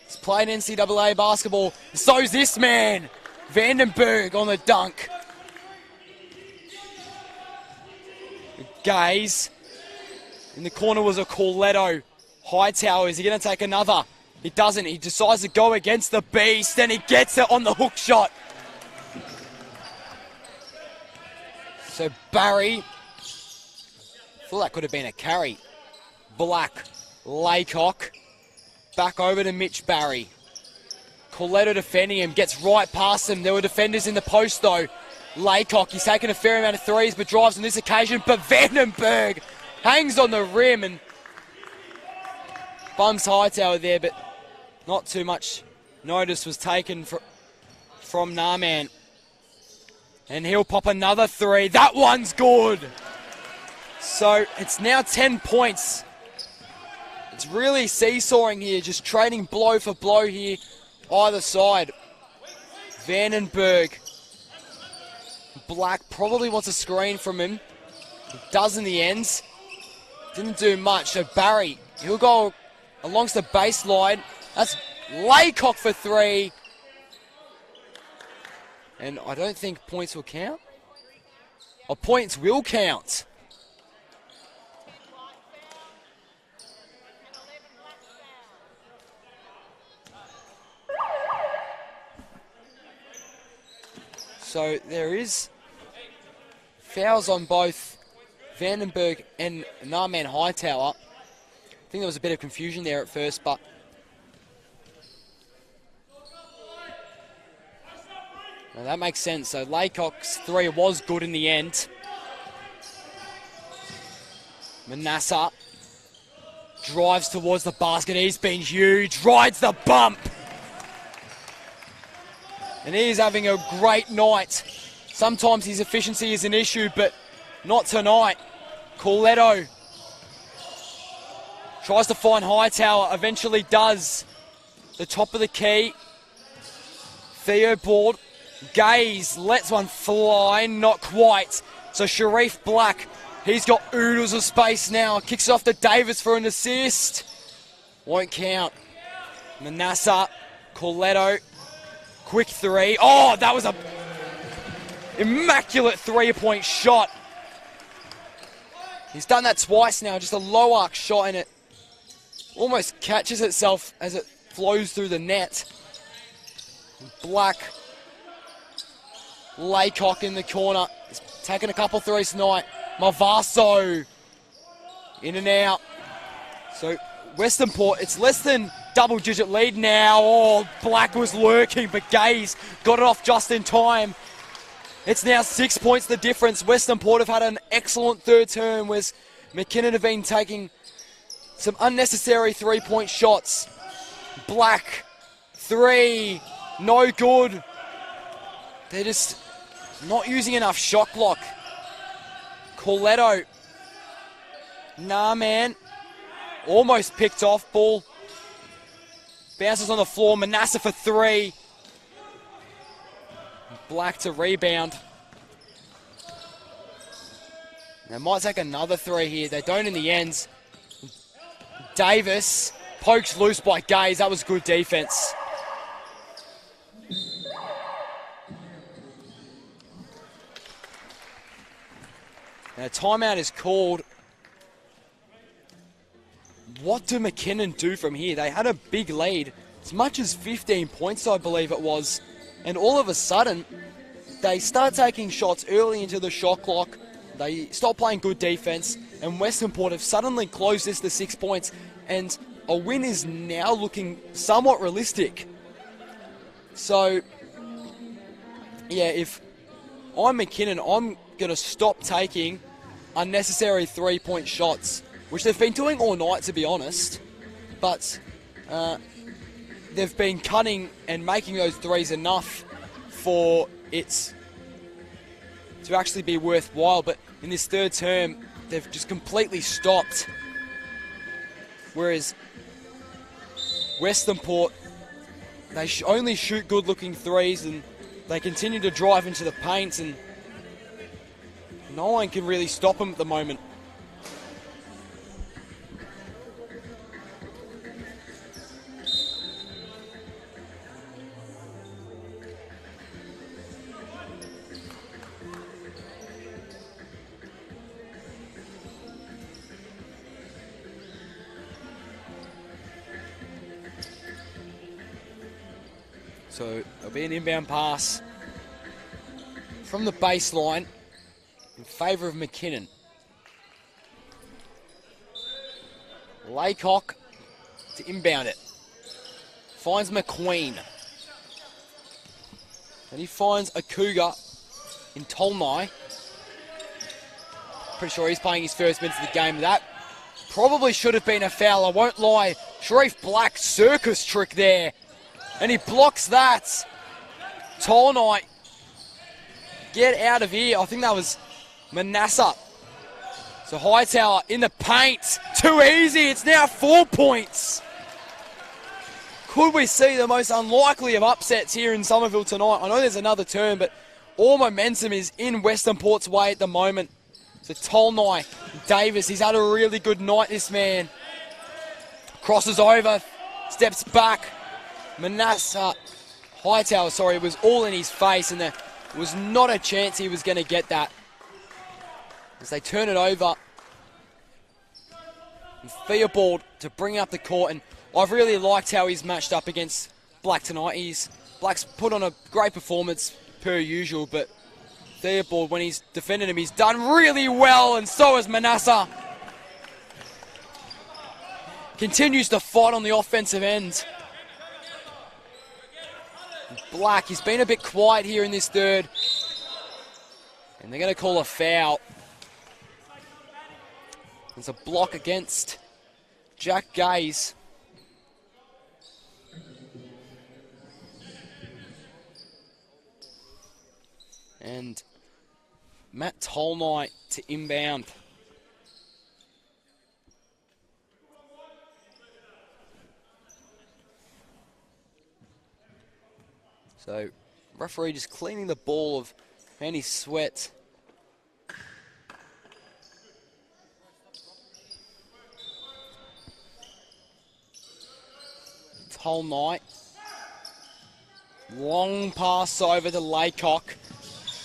He's played NCAA basketball. So's this man. Vandenberg on the dunk. Gaze. In the corner was a Coletto. Hightower, is he going to take another? He doesn't. He decides to go against the beast, and he gets it on the hook shot. So Barry, thought that could have been a carry. Black, Laycock, back over to Mitch Barry. Coletto defending him, gets right past him. There were defenders in the post though. Laycock, he's taken a fair amount of threes, but drives on this occasion. But Vandenberg hangs on the rim and bums Hightower there, but not too much notice was taken from Narman. And he'll pop another three. That one's good. So it's now 10 points. It's really seesawing here, just trading blow for blow here, either side. Vandenberg. Black probably wants a screen from him. He does in the end. Didn't do much. So Barry, he'll go along the baseline. That's Laycock for three. And I don't think points will count. Or points will count. So there is fouls on both Vandenberg and Narman Hightower. I think there was a bit of confusion there at first, but well, that makes sense. So Laycock's three was good in the end. Manasseh drives towards the basket. He's been huge. Rides the bump. And he's having a great night. Sometimes his efficiency is an issue, but not tonight. Coletto tries to find Hightower, eventually does. The top of the key. Theobald. Gaze lets one fly, not quite. So Sharif Black, he's got oodles of space now. Kicks it off to Davis for an assist. Won't count. Manasseh, Coletto. Quick three. Oh, that was a immaculate three-point shot. He's done that twice now, just a low arc shot, and it almost catches itself as it flows through the net. Black, Laycock in the corner. He's taking a couple threes tonight. Mavaso in and out. So Western Port, it's less than double-digit lead now. Oh, Black was lurking, but Gaze got it off just in time. It's now 6 points the difference. Western Port have had an excellent third term, whereas McKinnon have been taking some unnecessary three-point shots. Black, three, no good. They're just not using enough shot clock. Coletto, man, almost picked off. Ball bounces on the floor. Manasseh for three. Black to rebound. They might take another three here. They don't in the end. Davis pokes loose by Gaze. That was good defense. Now timeout is called. What do McKinnon do from here? They had a big lead, as much as 15 points I believe it was, and all of a sudden they start taking shots early into the shot clock. They stop playing good defense, and Western Port have suddenly closed this to 6 points, and a win is now looking somewhat realistic. So yeah, if I'm McKinnon, I'm going to stop taking unnecessary three-point shots, which they've been doing all night, to be honest. But they've been cutting and making those threes enough for it to actually be worthwhile. But in this third term, they've just completely stopped. Whereas Western Port, they only shoot good-looking threes, and they continue to drive into the paint, and no one can really stop them at the moment. So there'll be an inbound pass from the baseline. in favour of McKinnon. Laycock to inbound it. Finds McQueen. And he finds a Cougar in Tolnai. Pretty sure he's playing his first minutes of the game. That probably should have been a foul, I won't lie. Sharif Black circus trick there. And he blocks that. Tolnai, get out of here. I think that was Manasseh. So Hightower in the paint. Too easy. It's now 4 points. Could we see the most unlikely of upsets here in Somerville tonight? I know there's another turn, but all momentum is in Western Port's way at the moment. So Tolnai, Davis, he's had a really good night, this man. Crosses over, steps back. Manasseh, Hightower, sorry, was all in his face, and there was not a chance he was going to get that. As they turn it over. And Theobald to bring up the court, and I've really liked how he's matched up against Black tonight. Black's put on a great performance per usual, but Theobald, when he's defended him, he's done really well, and so has Manasseh. Continues to fight on the offensive end. Black, he's been a bit quiet here in this third. And they're going to call a foul. There's a block against Jack Gaze. And Matt Tolnai to inbound. So, referee just cleaning the ball of any sweat. Tolnai. Long pass over to Laycock.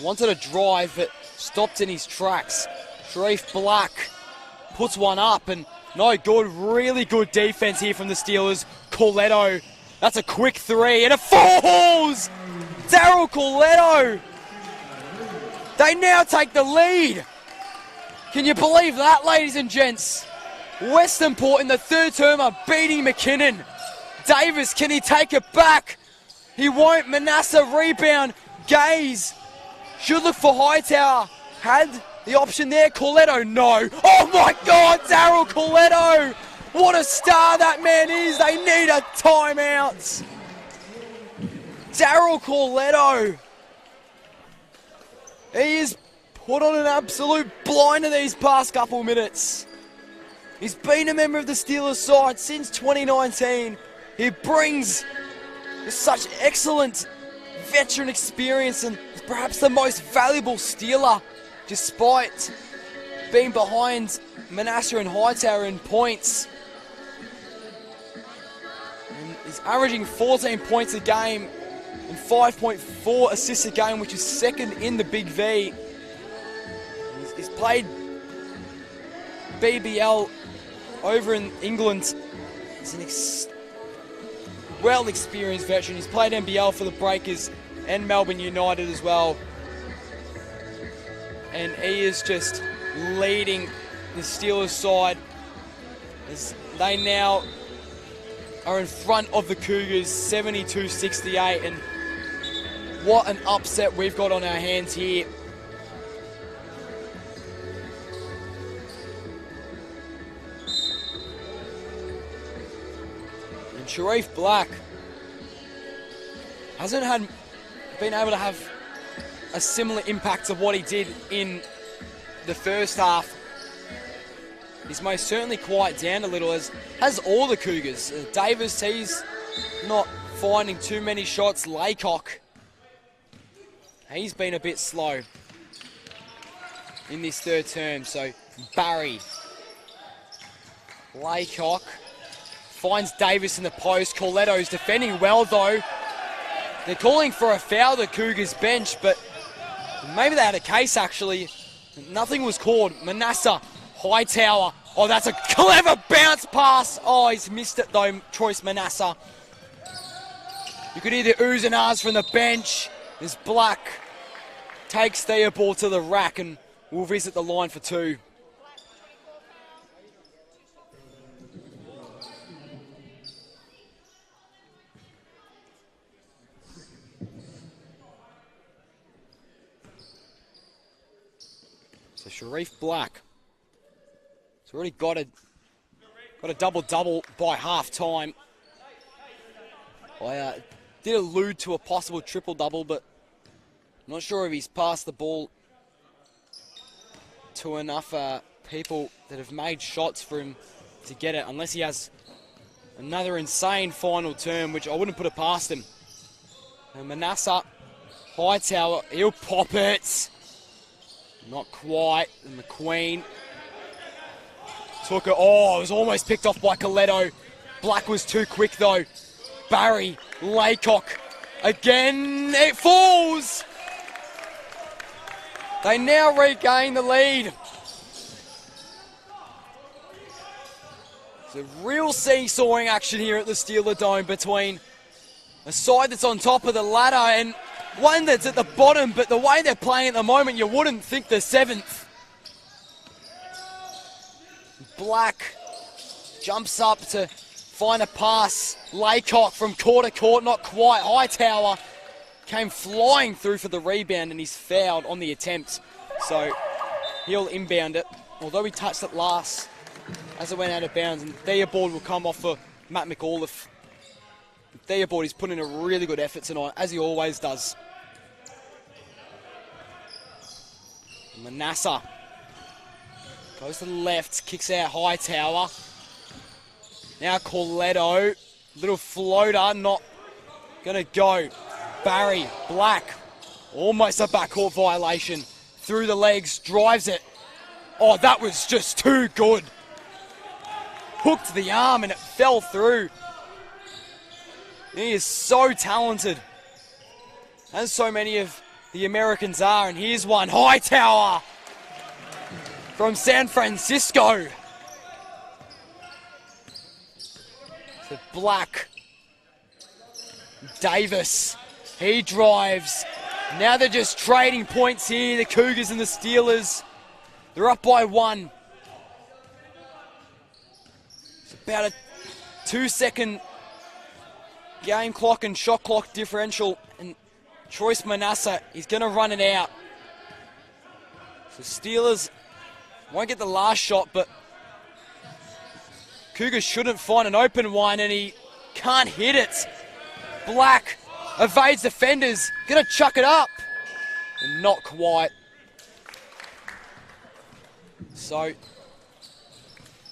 Wanted a drive, but stopped in his tracks. Sharif Black puts one up, and no good. Really good defense here from the Steelers. Corletto. That's a quick three, and it falls! Daryl Corletto! They now take the lead. Can you believe that, ladies and gents? Western Port in the third term are beating McKinnon. Davis, can he take it back? He won't. Manasseh rebound. Gaze should look for Hightower. Had the option there. Corletto, no. Oh my God, Daryl Corletto! What a star that man is. They need a timeout. Daryl Corletto. He is put on an absolute blinder these past couple minutes. He's been a member of the Steelers side since 2019. He brings such excellent veteran experience and is perhaps the most valuable Steeler, despite being behind Manasseh and Hightower in points. And he's averaging 14 points a game and 5.4 assists a game, which is second in the Big V. He's played BBL over in England. He's an well-experienced veteran. He's played NBL for the Breakers and Melbourne United as well. And he is just leading the Steelers side as they now are in front of the Cougars 72-68, and what an upset we've got on our hands here. And Sharif Black hasn't been able to have a similar impact to what he did in the first half. He's most certainly quieted down a little, as has all the Cougars. Davis, he's not finding too many shots. Laycock, he's been a bit slow in this third term. So Barry, Laycock finds Davis in the post. Corletto's defending well though. They're calling for a foul, the Cougars bench, but maybe they had a case actually. Nothing was called. Manasseh, Hightower. Oh, that's a clever bounce pass. Oh, he's missed it though, Troyce Manasseh. You could hear the oohs and ahs from the bench as Black takes Theobald to the rack, and will visit the line for two. So Sharif Black has already got a double-double by half-time. I did allude to a possible triple-double, but I'm not sure if he's passed the ball to enough people that have made shots for him to get it, unless he has another insane final term, which I wouldn't put it past him. And Manasseh, Hightower, he'll pop it. Not quite. And McQueen took it. Oh, it was almost picked off by Coletto. Black was too quick though. Barry, Laycock, again, it falls! They now regain the lead. It's a real seesawing action here at the Steeler Dome between a side that's on top of the ladder and one that's at the bottom, but the way they're playing at the moment, you wouldn't think they're seventh. Black jumps up to find a pass. Laycock from court to court, not quite. Hightower came flying through for the rebound and he's fouled on the attempt. So he'll inbound it, although he touched it last as it went out of bounds. And Theobald will come off for Matt McAuliffe. Theobald is putting in a really good effort tonight, as he always does. Manasseh goes to the left, kicks out Hightower. Now Coletto, little floater, not gonna go. Barry, Black, almost a backcourt violation. Through the legs, drives it. Oh, that was just too good. Hooked the arm and it fell through. He is so talented, as so many of the Americans are. And here's one, Hightower from San Francisco. So Black, Davis, he drives. Now they're just trading points here, the Cougars and the Steelers. They're up by one. It's about a 2-second game clock and shot clock differential, and Troyce Manasseh is going to run it out. So Steelers won't get the last shot, but Cougars shouldn't find an open one, and he can't hit it. Black evades defenders, going to chuck it up, and not quite. So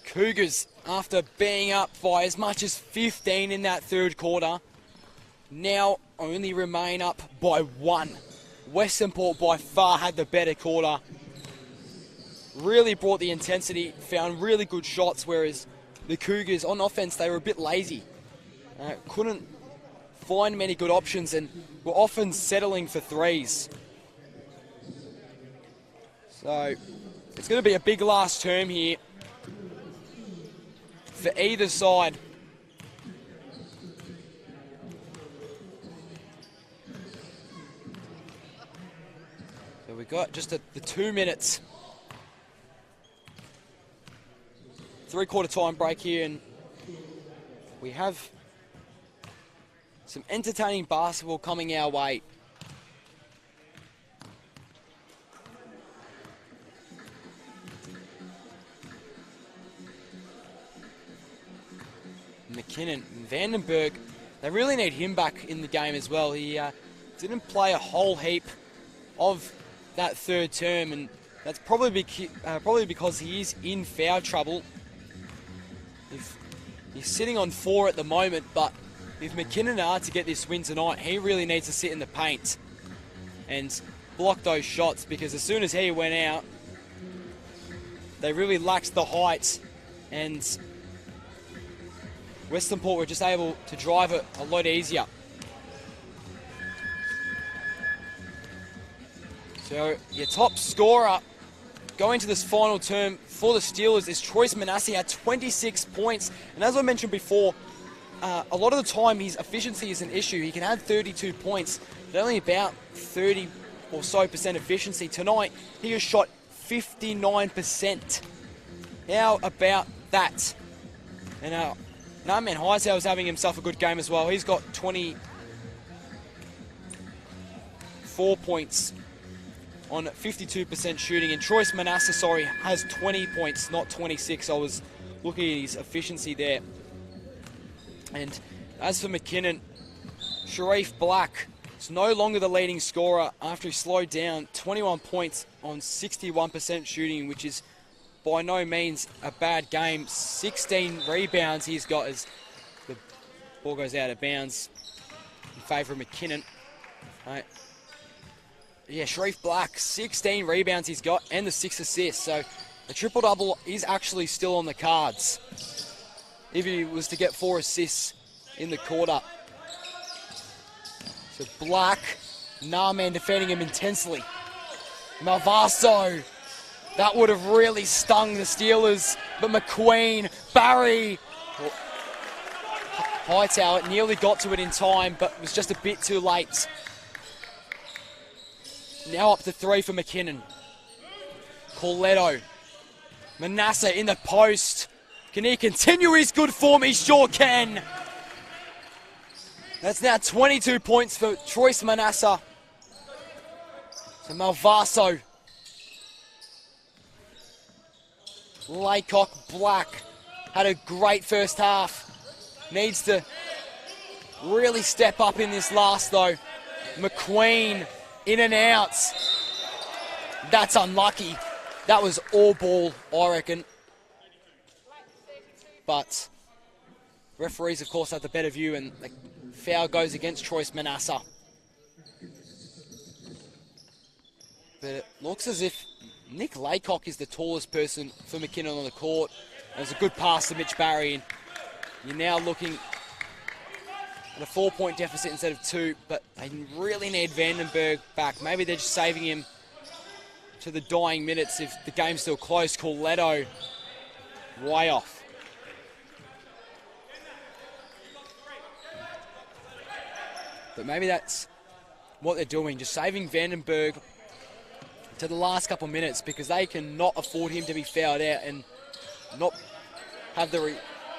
Cougars, after being up by as much as 15 in that third quarter, now only remain up by one. Western Port by far had the better quarter. Really brought the intensity, found really good shots, whereas the Cougars on offense, they were a bit lazy. Couldn't find many good options and were often settling for threes. So it's going to be a big last term here for either side. So we've got just the 2 minutes. 3-quarter time break here, and we have some entertaining basketball coming our way. McKinnon, Vandenberg, they really need him back in the game as well. He didn't play a whole heap of that third term, and that's probably because he is in foul trouble. He's sitting on 4 at the moment, but if McKinnon are to get this win tonight, he really needs to sit in the paint and block those shots, because as soon as he went out, they really lacked the height, and Western Port were just able to drive it a lot easier. So your top scorer going to this final term for the Steelers is Troyce Manasseh at 26 points. And as I mentioned before, a lot of the time his efficiency is an issue. He can have 32 points, but only about 30 or so % efficiency. Tonight, he has shot 59%. How about that? And no, man, Hightower's having himself a good game as well. He's got 24 points on 52% shooting. And Troyce Manasseh, has 20 points, not 26. I was looking at his efficiency there. And as for McKinnon, Sharif Black is no longer the leading scorer after he slowed down. 21 points on 61% shooting, which is by no means a bad game. 16 rebounds he's got as the ball goes out of bounds in favour of McKinnon. Yeah, Sharif Black, 16 rebounds he's got and the 6 assists. So a triple-double is actually still on the cards if he was to get 4 assists in the quarter. So Black, man defending him intensely. Malvaso, that would have really stung the Steelers. But McQueen, Barry, Hightower nearly got to it in time, but was just a bit too late. Now up to 3 for McKinnon. Corletto, Manasseh in the post. Can he continue his good form? He sure can. That's now 22 points for Troyce Manasseh. So Malvaso. Laycock, Black had a great first half. Needs to really step up in this last though. McQueen in and out. That's unlucky. That was all ball, I reckon. But referees, of course, have the better view, and the foul goes against Troyce Manasseh. But it looks as if Nick Laycock is the tallest person for McKinnon on the court. It was a good pass to Mitch Barry, and you're now looking at a 4-point deficit instead of 2, but they really need Vandenberg back. Maybe they're just saving him to the dying minutes if the game's still close. Corletto, way off. But maybe that's what they're doing, just saving Vandenberg to the last couple of minutes, because they cannot afford him to be fouled out and not have the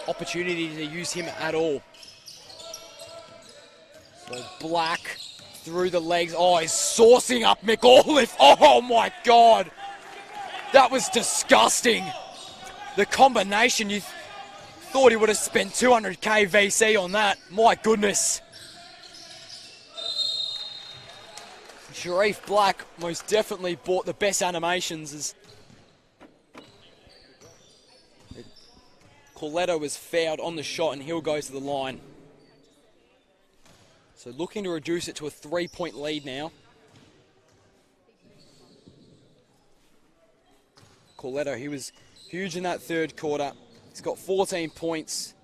opportunity to use him at all. So Black through the legs. Oh, he's saucing up McAuliffe. Oh my God. That was disgusting. The combination, you thought he would have spent 200k VC on that. My goodness. Sharif Black most definitely bought the best animations as Corletto was fouled on the shot and he'll go to the line. So looking to reduce it to a 3-point lead now. Corletto, he was huge in that third quarter. He's got 14 points,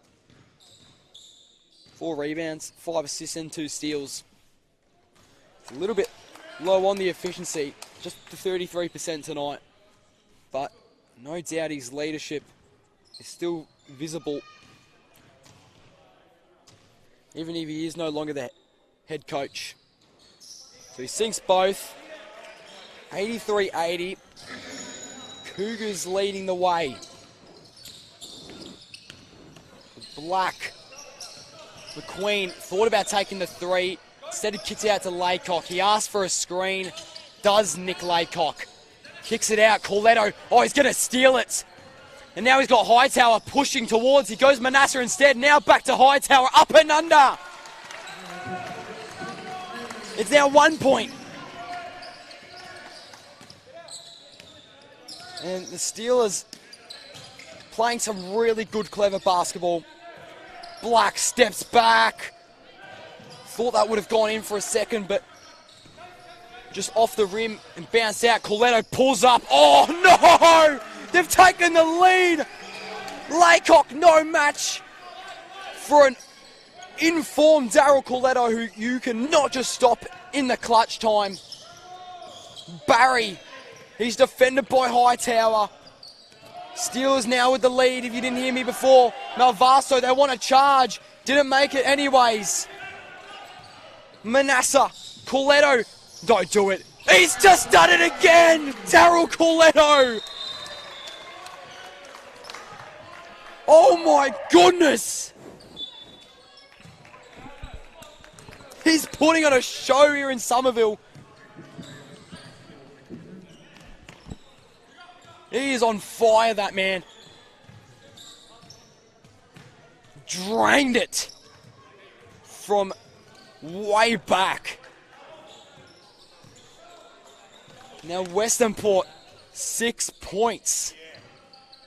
4 rebounds, 5 assists and 2 steals. It's a little bit low on the efficiency, just to 33% tonight. But no doubt his leadership is still visible, even if he is no longer the head coach. So he sinks both. 83-80. Cougars leading the way. Black. McQueen thought about taking the 3. Instead he kicks out to Laycock. He asked for a screen. Does Nick Laycock. Kicks it out. Corletto. Oh, he's going to steal it. And now he's got Hightower pushing towards. He goes Manasseh instead. Now back to Hightower. Up and under. It's now 1 point. And the Steelers playing some really good, clever basketball. Black steps back. Thought that would have gone in for a second, but just off the rim and bounced out. Corletto pulls up. Oh, no! They've taken the lead. Laycock, no match for an informed Daryl Corletto, who you cannot just stop in the clutch time. Barry, he's defended by Hightower. Steelers now with the lead, if you didn't hear me before. Malvaso, they want to charge. Didn't make it anyways. Manasseh, Corletto, don't do it. He's just done it again! Daryl Corletto! Oh my goodness! He's putting on a show here in Somerville. He is on fire, that man. Drained it from way back. Now Western Port, 6 points.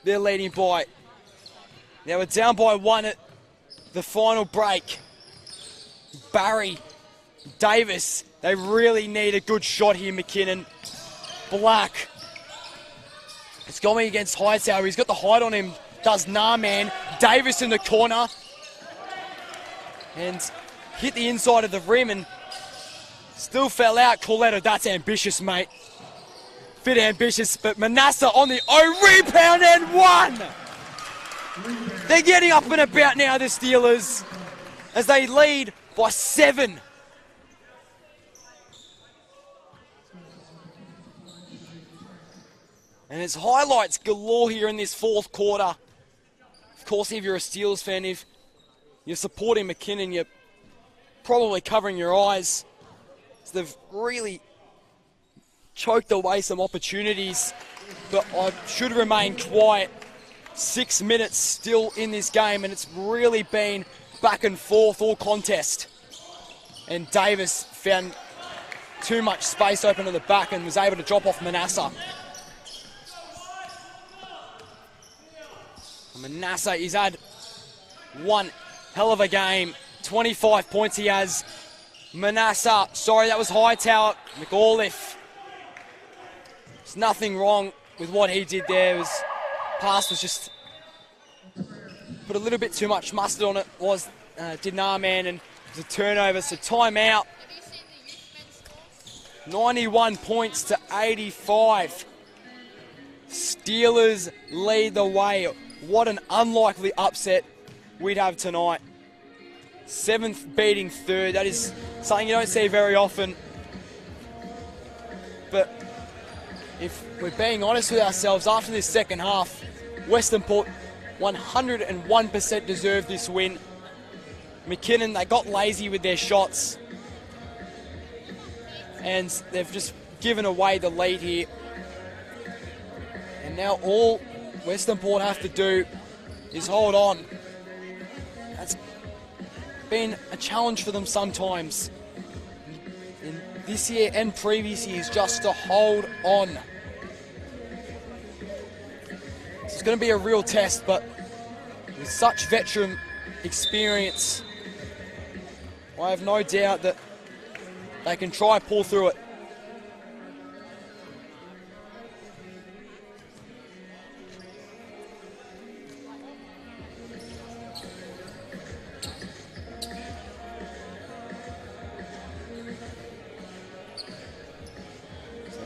They're leading by. Now we're down by 1 at the final break. Barry, Davis, they really need a good shot here, McKinnon. Black. It's going against Hightower. He's got the height on him. Does man. Davis in the corner. And hit the inside of the rim and still fell out. Corletto, that's ambitious, mate. Bit ambitious, but Manasseh on the rebound and 1! They're getting up and about now, the Steelers, as they lead by 7. And it's highlights galore here in this fourth quarter. Of course, if you're a Steelers fan, if you're supporting McKinnon, you're probably covering your eyes. So they've really choked away some opportunities, but I should remain quiet. 6 minutes still in this game, and it's really been back and forth, all contest. And Davis found too much space open on the back and was able to drop off Manasseh. Manasseh, he's had one hell of a game. 25 points he has. Manasseh, sorry, that was Hightower. McAuliffe. There's nothing wrong with what he did there. His pass was just put a little bit too much mustard on it. Did Narman, and it was a turnover. So timeout. 91 points to 85. Steelers lead the way. What an unlikely upset we'd have tonight. 7th beating 3rd. That is something you don't see very often. But if we're being honest with ourselves, after this second half, Western Port 101% deserved this win. McKinnon, they got lazy with their shots. And they've just given away the lead here. And now all Western Port have to do is hold on. That's been a challenge for them sometimes. In this year and previous years, just to hold on. It's going to be a real test, but with such veteran experience, I have no doubt that they can try pull through it.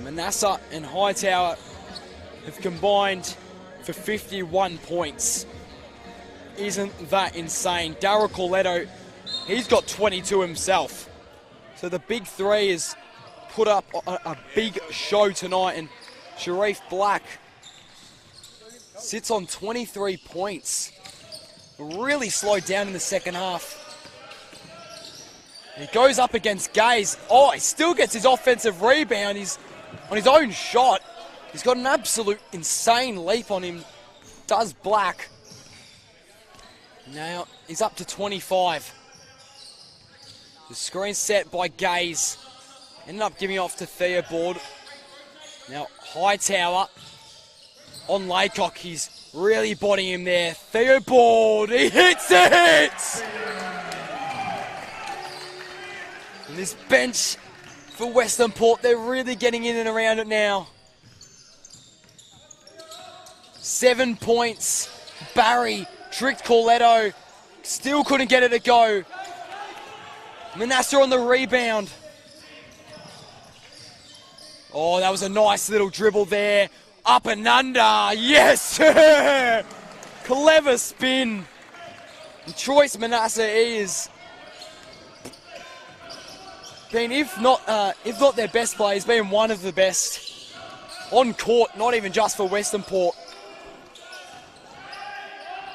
Manasseh and Hightower have combined for 51 points. Isn't that insane? Daryl Corletto, he's got 22 himself. So the big three has put up a big show tonight, and Sharif Black sits on 23 points. Really slowed down in the second half. He goes up against Gaze. Oh, he still gets his offensive rebound. He's on his own shot. He's got an absolute insane leap on him. Does Black. Now he's up to 25. The screen set by Gaze. Ended up giving off to Theobald. Now Hightower on Laycock. He's really bodying him there. Theobald, he hits it! And this bench for Western Port, they're really getting in and around it now. 7 points. Barry tricked Corletto. Still couldn't get it to go. Manasseh on the rebound. Oh, that was a nice little dribble there. Up and under. Yes, sir! Clever spin. And Troyce Manasseh is been, if not their best player, he's been one of the best on court, not even just for Western Port.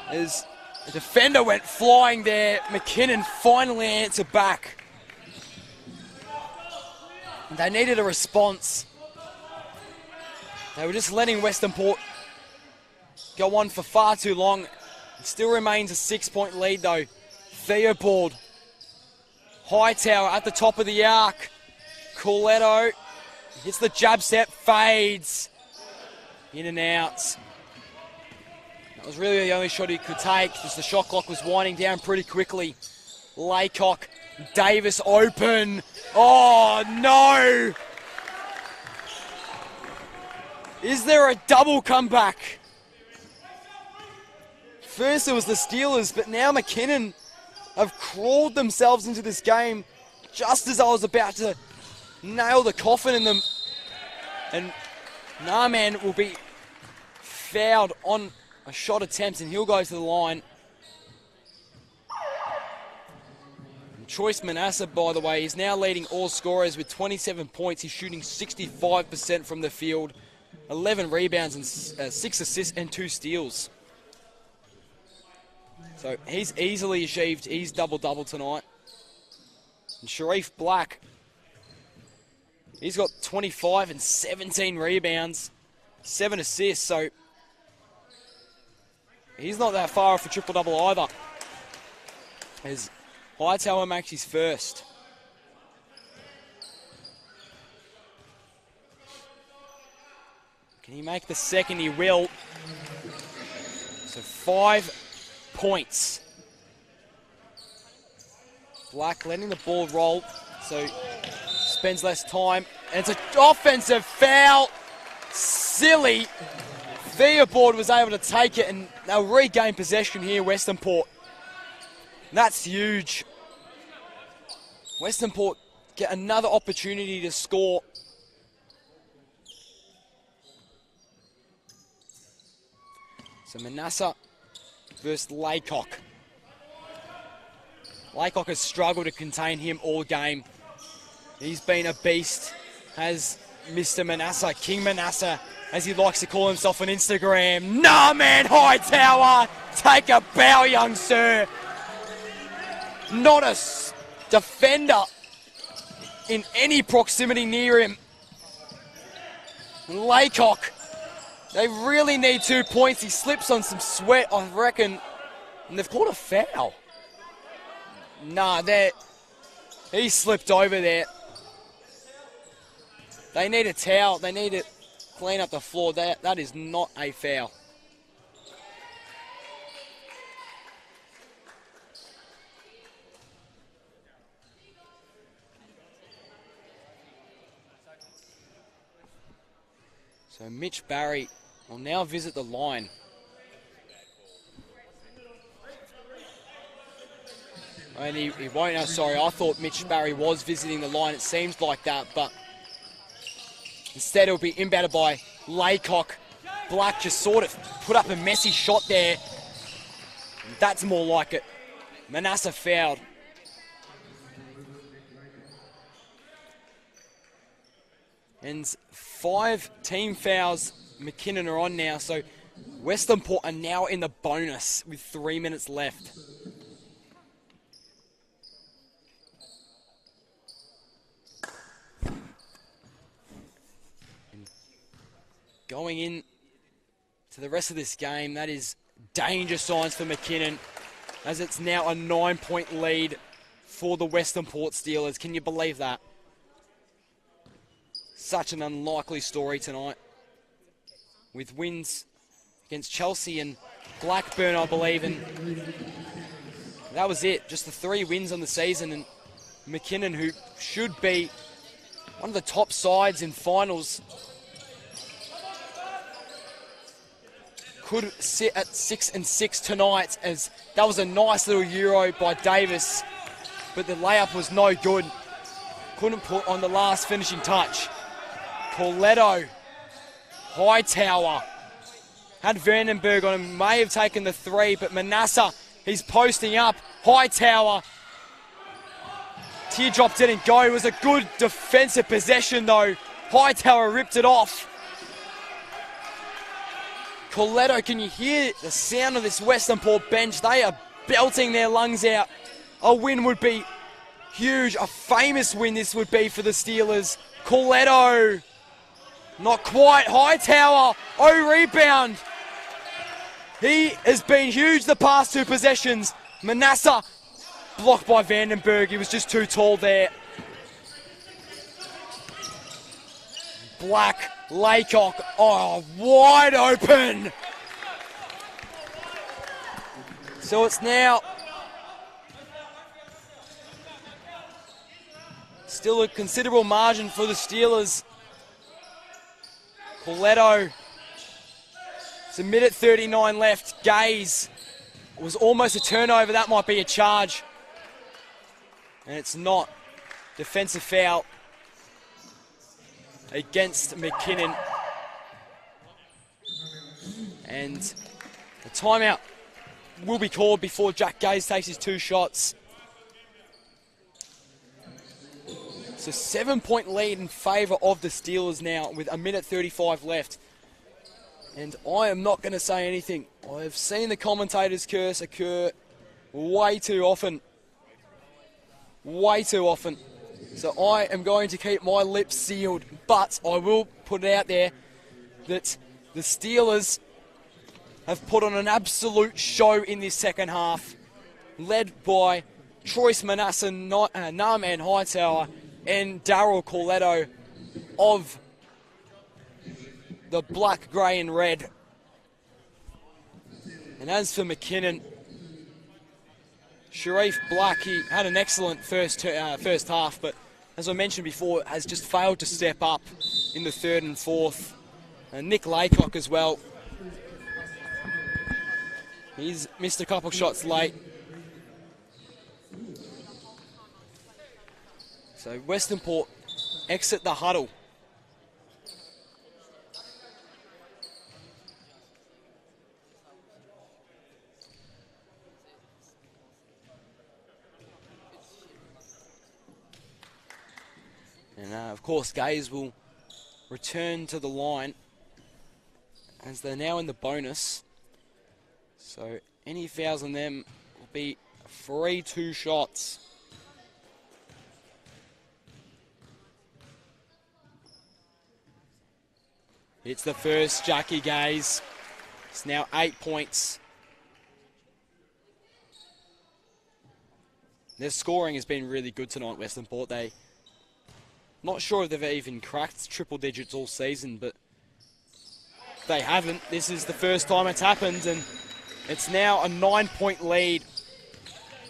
As the defender went flying there, McKinnon finally answered back. They needed a response. They were just letting Western Port go on for far too long. It still remains a 6-point lead though. Theobald. Hightower at the top of the arc. Coletto hits the jab step, fades. In and out. That was really the only shot he could take, because the shot clock was winding down pretty quickly. Laycock, Davis open. Oh no! Is there a double comeback? First it was the Steelers, but now McKinnon have crawled themselves into this game just as I was about to nail the coffin in them. And Narman will be fouled on a shot attempt and he'll go to the line. And Choice Manasseh, by the way, is now leading all scorers with 27 points. He's shooting 65% from the field, 11 rebounds and 6 assists and 2 steals. So he's easily achieved his double-double tonight. And Sharif Black, he's got 25 and 17 rebounds, 7 assists, so he's not that far off a triple-double either. As Hightower makes his first. Can he make the second? He will. So 5 points. Black letting the ball roll, so spends less time. And it's an offensive foul. Silly. Theobald was able to take it and they'll regain possession here, Western Port. That's huge. Western Port get another opportunity to score. So Manasseh versus Laycock. Laycock has struggled to contain him all game. He's been a beast, has Mr. Manasseh, King Manasseh, as he likes to call himself on Instagram. Nah, man, Hightower, take a bow, young sir. Not a defender in any proximity near him. Laycock, they really need 2 points. He slips on some sweat, I reckon, and they've called a foul. Nah, he slipped over there. They need a towel. They need to clean up the floor. That is not a foul. So Mitch Barry will now visit the line. And he won't, no, sorry, I thought Mitch Barry was visiting the line. It seems like that, but instead it'll be inbounded by Laycock. Black just sort of put up a messy shot there. That's more like it. Manasseh fouled. And 5 team fouls McKinnon are on now, so Western Port are now in the bonus with 3 minutes left. Going in to the rest of this game, that is danger signs for McKinnon, as it's now a 9-point lead for the Western Port Steelers. Can you believe that? Such an unlikely story tonight, with wins against Chelsea and Blackburn, I believe, and that was it. Just the 3 wins on the season, and McKinnon, who should be one of the top sides in finals, could sit at 6-6 tonight, as that was a nice little Euro by Davis, but the layup was no good. Couldn't put on the last finishing touch. Coletto, Hightower, had Vandenberg on him, may have taken the 3, but Manasseh, he's posting up. Hightower teardrop didn't go. It was a good defensive possession though. Hightower ripped it off. Coletto, can you hear the sound of this Western Port bench? They are belting their lungs out. A win would be huge. A famous win this would be for the Steelers. Coletto, not quite. Hightower, rebound. He has been huge the past 2 possessions. Manasseh blocked by Vandenberg. He was just too tall there. Black, Laycock, wide open. So it's now still a considerable margin for the Steelers. Coletto. It's a minute 39 left. Gaze. It was almost a turnover. That might be a charge. And it's not. Defensive foul against McKinnon. And the timeout will be called before Jack Gaze takes his 2 shots. So 7-point lead in favour of the Steelers now with a minute 35 left. And I am not going to say anything. I've seen the commentator's curse occur way too often. Way too often. So I am going to keep my lips sealed. But I will put it out there that the Steelers have put on an absolute show in this second half. Led by Troyce Manasseh, Naaman Hightower, and Daryl Coletto of the black, grey and red. And as for McKinnon, Sharif Black, he had an excellent first half, but as I mentioned before, has just failed to step up in the 3rd and 4th. And Nick Laycock as well. He's missed a couple shots late. So Western Port exit the huddle. And of course Gaze will return to the line as they're now in the bonus. So any fouls on them will be free 2 shots. It's the first, Jackie Gaze. It's now 8 points. Their scoring has been really good tonight, Western Port. Not sure if they've even cracked triple digits all season, but they haven't. This is the first time it's happened, and it's now a 9-point lead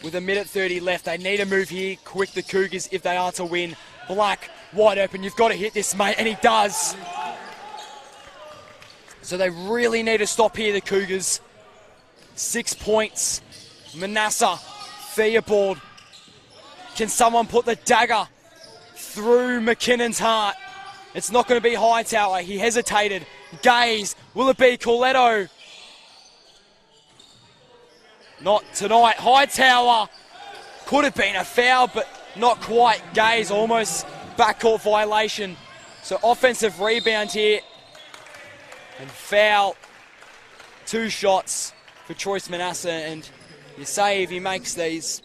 with a minute 30 left. They need a move here quick, the Cougars, if they are to win. Black, wide open. You've got to hit this, mate, and he does. So they really need to stop here, the Cougars. 6 points. Manasseh, Theobald. Can someone put the dagger through McKinnon's heart? It's not going to be Hightower. He hesitated. Gaze. Will it be Coletto? Not tonight. Hightower. Could have been a foul, but not quite. Gaze almost backcourt violation. So offensive rebound here. And foul. 2 shots for Troyce Manasseh. And you say if he makes these,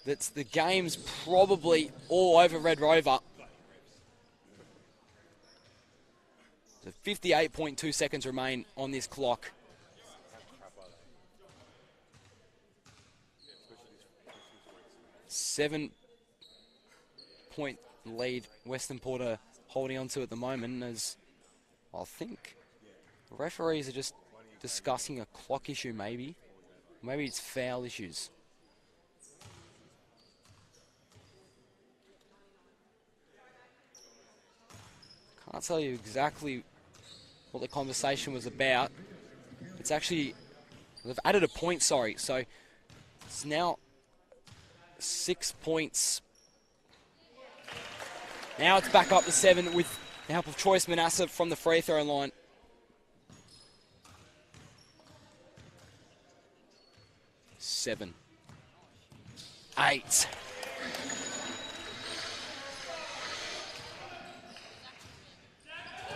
that the game's probably all over Red Rover. So 58.2 seconds remain on this clock. Seven-point lead Western Port are holding on to at the moment, as I think referees are just discussing a clock issue maybe. Maybe it's foul issues. Can't tell you exactly what the conversation was about. It's actually, they've added a point, sorry. So it's now 6 points. Now it's back up to 7 with the help of Troyce Manasseh from the free throw line. Seven. 8.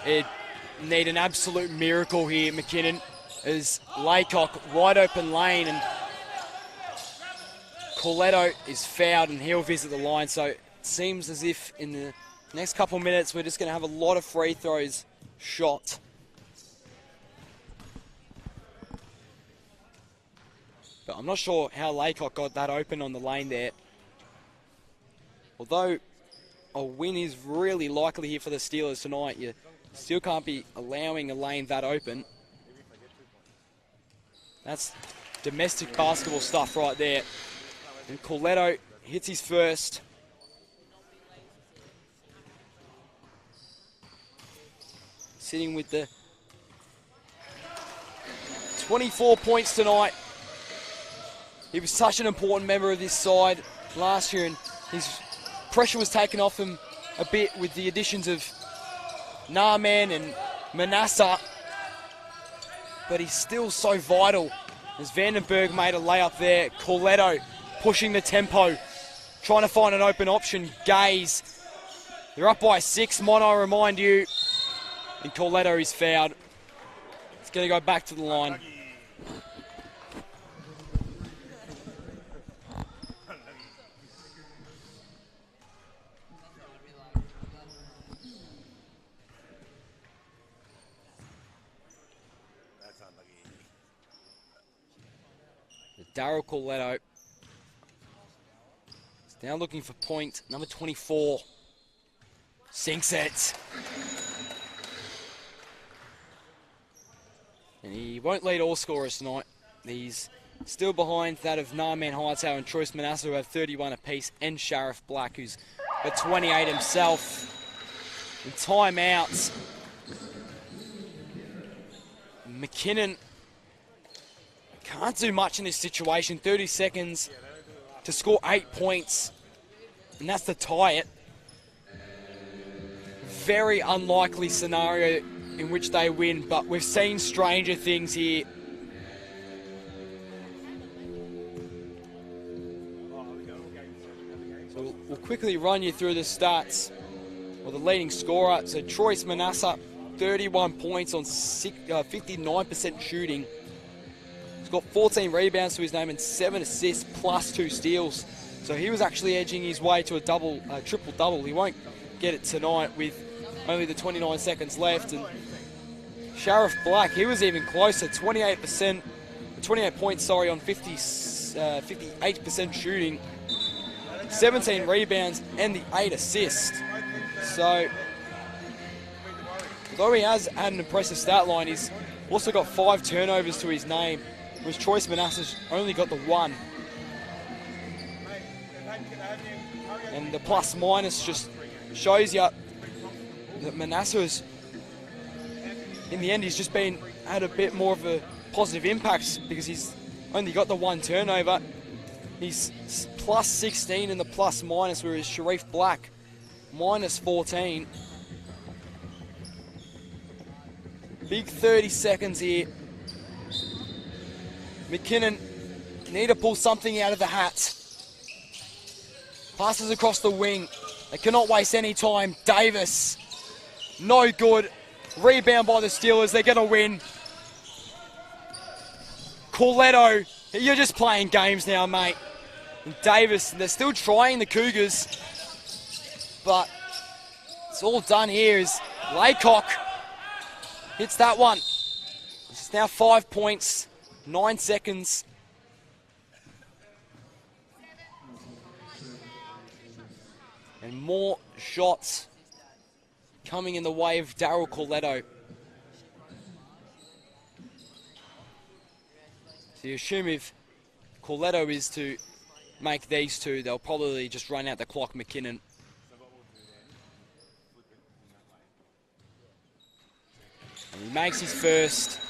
It need an absolute miracle here, McKinnon, as Laycock wide open lane, and Corletto is fouled and he'll visit the line. So it seems as if in the next couple of minutes we're just going to have a lot of free throws shot. But I'm not sure how Laycock got that open on the lane there. Although a win is really likely here for the Steelers tonight, you still can't be allowing a lane that open. That's domestic basketball stuff right there. And Corletto hits his first. Sitting with the 24 points tonight. He was such an important member of this side last year, and his pressure was taken off him a bit with the additions of Naaman and Manasseh. But he's still so vital. As Vandenberg made a layup there, Corletto pushing the tempo, trying to find an open option. Gaze. They're up by 6, Mono, remind you. And Corletto is fouled. It's going to go back to the line. Daryl Corletto is now looking for point number 24. Sinks it. And he won't lead all scorers tonight. He's still behind that of Naaman Hightower and Troyce Manasseh, who have 31 apiece, and Sheriff Black, who's got 28 himself. And timeouts. McKinnon can't do much in this situation. 30 seconds to score 8 points, and that's to tie it. Very unlikely scenario in which they win, but we've seen stranger things here. So we'll quickly run you through the stats. Well, the leading scorer, so Troyce Manasseh, 31 points on 59% shooting. He's got 14 rebounds to his name and 7 assists plus 2 steals. So he was actually edging his way to a triple-double. He won't get it tonight with only the 29 seconds left. And Sheriff Black, he was even closer, 28 points, on 58% shooting, 17 rebounds and the 8 assists. So, although he has had an impressive stat line, he's also got 5 turnovers to his name, whereas Troyce Manasseh's only got the 1. And the plus-minus just shows you that Manasseh is, in the end, he's just had a bit more of a positive impact because he's only got the 1 turnover. He's plus 16 in the plus-minus, whereas Sharif Black, minus 14. Big 30 seconds here. McKinnon need to pull something out of the hat. Passes across the wing. They cannot waste any time. Davis, no good. Rebound by the Steelers. They're going to win. Corletto, you're just playing games now, mate. And Davis, they're still trying the Cougars. But it's all done here is Laycock hits that one. It's now 5 points, 9 seconds. And more shots coming in the way of Daryl Corletto. So you assume if Corletto is to make these two, they'll probably just run out the clock, McKinnon. And he makes his first.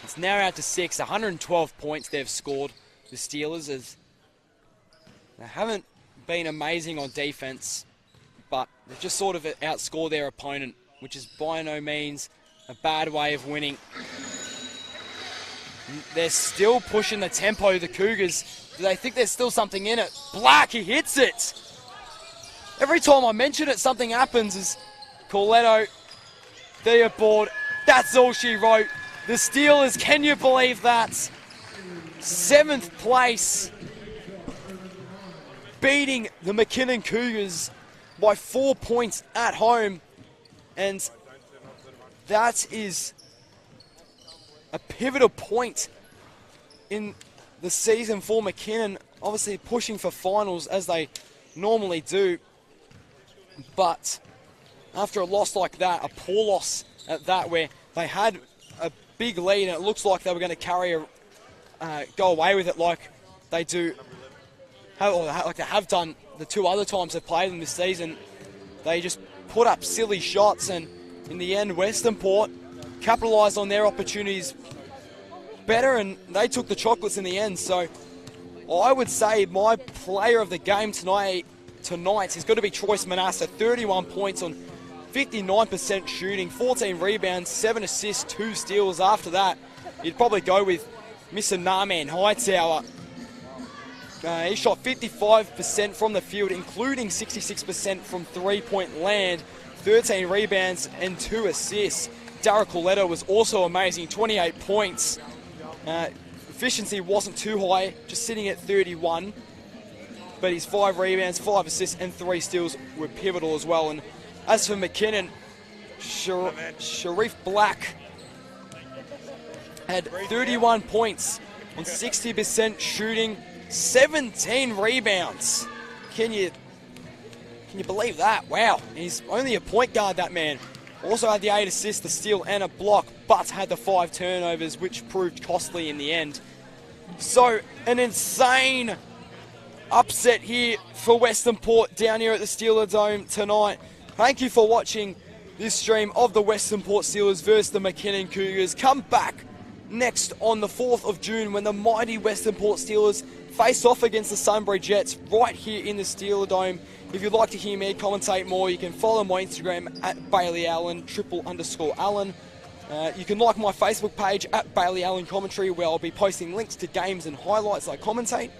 It's now out to 6, 112 points they've scored, the Steelers. As they haven't been amazing on defense, but they've just sort of outscored their opponent, which is by no means a bad way of winning. They're still pushing the tempo, the Cougars. Do they think there's still something in it? Black, he hits it. Every time I mention it, something happens. Is Corletto, they're bored. That's all she wrote. The Steelers, can you believe that? 7th place, beating the McKinnon Cougars by 4 points at home. And that is a pivotal point in the season for McKinnon. Obviously pushing for finals as they normally do. But after a loss like that, a poor loss at that, where they had a big lead and it looks like they were going to go away with it like they do, like they have done the 2 other times they've played them this season. They just put up silly shots, and in the end, Western Port capitalised on their opportunities better, and they took the chocolates in the end. So I would say my player of the game tonight has got to be Troyce Manasseh. 31 points on 59% shooting, 14 rebounds, 7 assists, 2 steals. After that, you'd probably go with Mr. Narman Hightower. He shot 55% from the field, including 66% from three-point land, 13 rebounds and 2 assists. Darryl Corletto was also amazing, 28 points. Efficiency wasn't too high, just sitting at 31. But his 5 rebounds, 5 assists and 3 steals were pivotal as well. And as for McKinnon, Sharif Black had 31 points on 60% shooting, 17 rebounds. Can you believe that? Wow. He's only a point guard, that man. Also had the 8 assists, the steal and a block, but had the 5 turnovers, which proved costly in the end. So an insane upset here for Western Port down here at the Steeler Dome tonight. Thank you for watching this stream of the Western Port Steelers versus the McKinnon Cougars. Come back next on the 4th of June when the mighty Western Port Steelers face off against the Sunbury Jets right here in the Steeler Dome. If you'd like to hear me commentate more, you can follow my Instagram at Bailey Allen, _Allen. You can like my Facebook page at Bailey Allen Commentary, where I'll be posting links to games and highlights I commentate.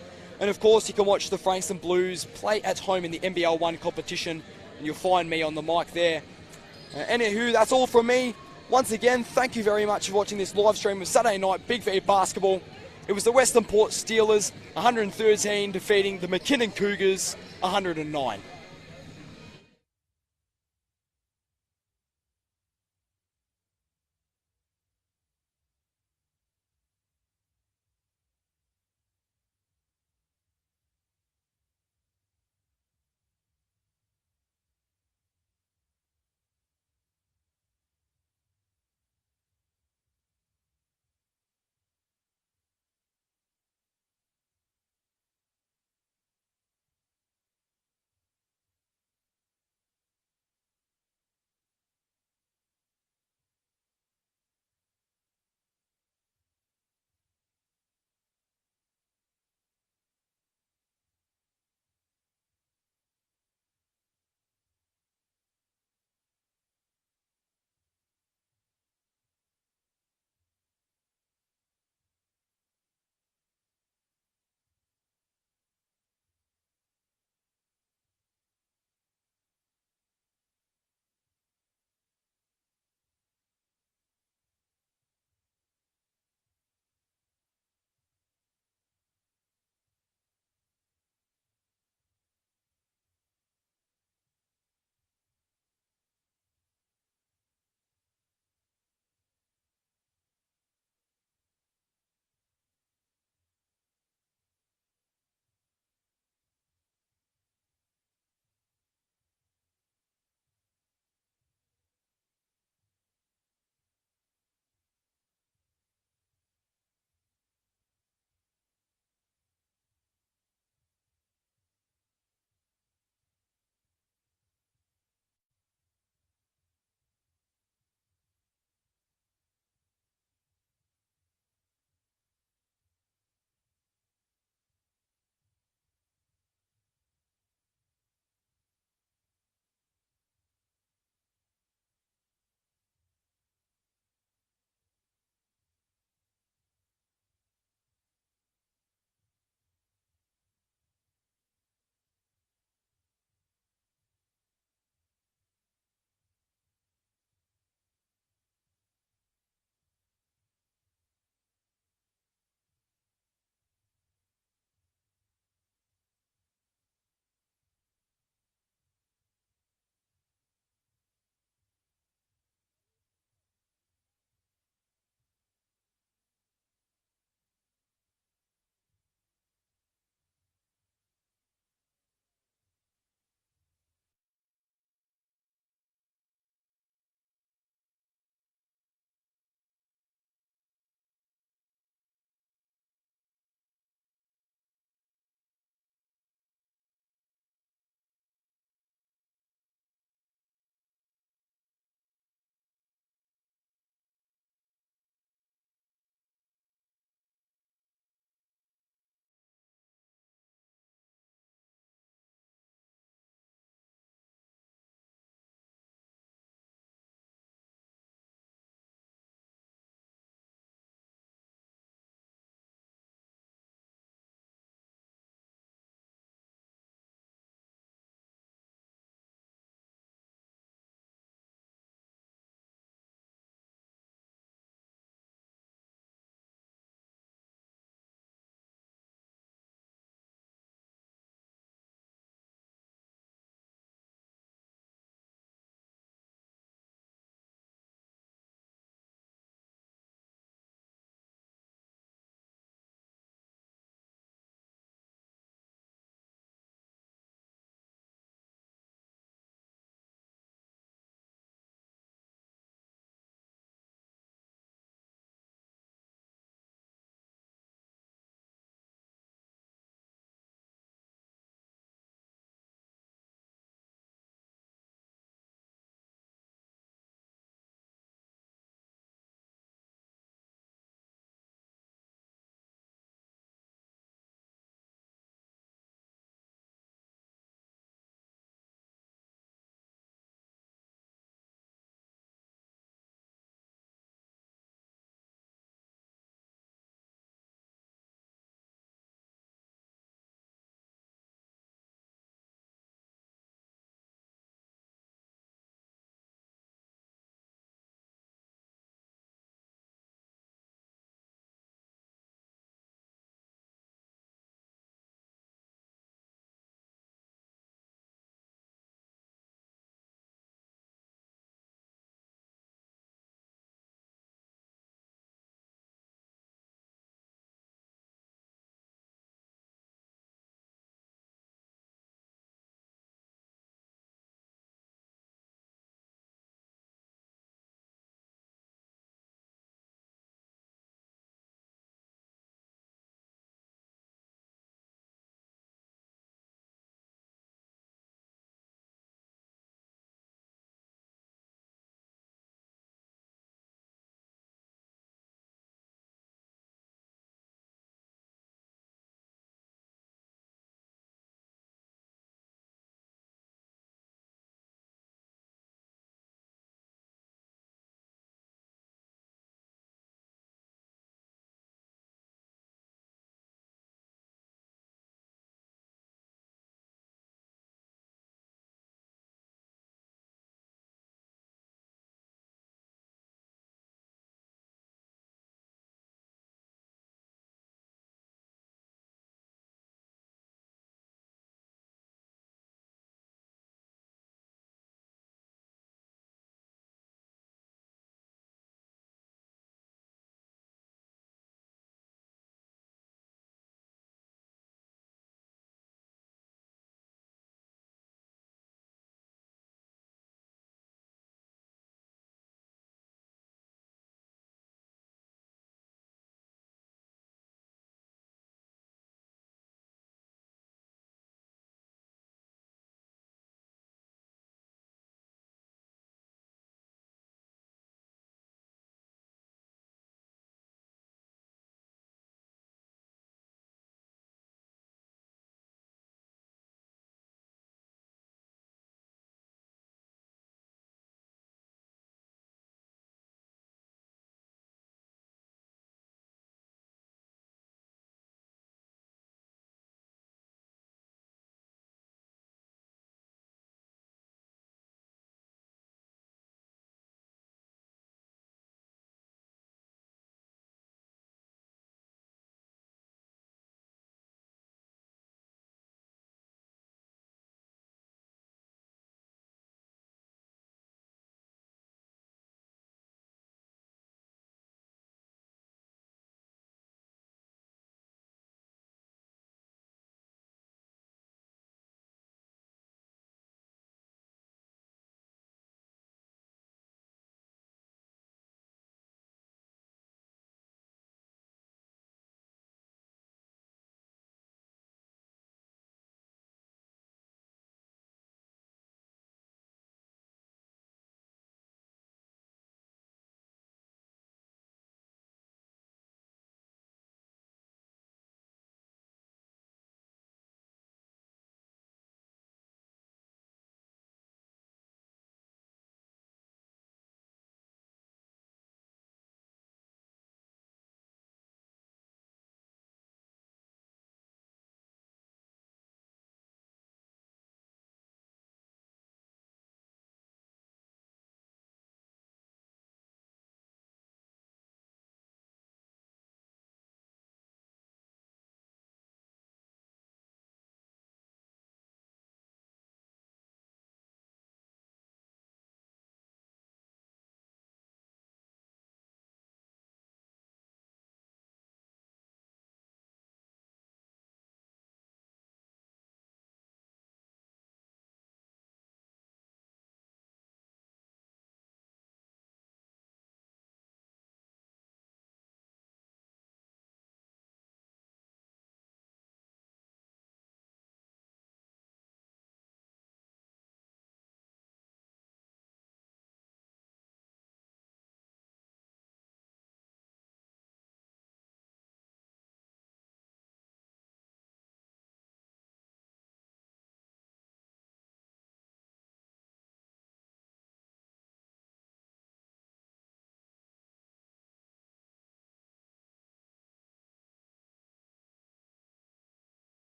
And of course, you can watch the Frankston Blues play at home in the NBL 1 competition, and you'll find me on the mic there. Anywho, that's all from me. Once again, thank you very much for watching this live stream of Saturday night Big V basketball. It was the Western Port Steelers 113 defeating the McKinnon Cougars 109.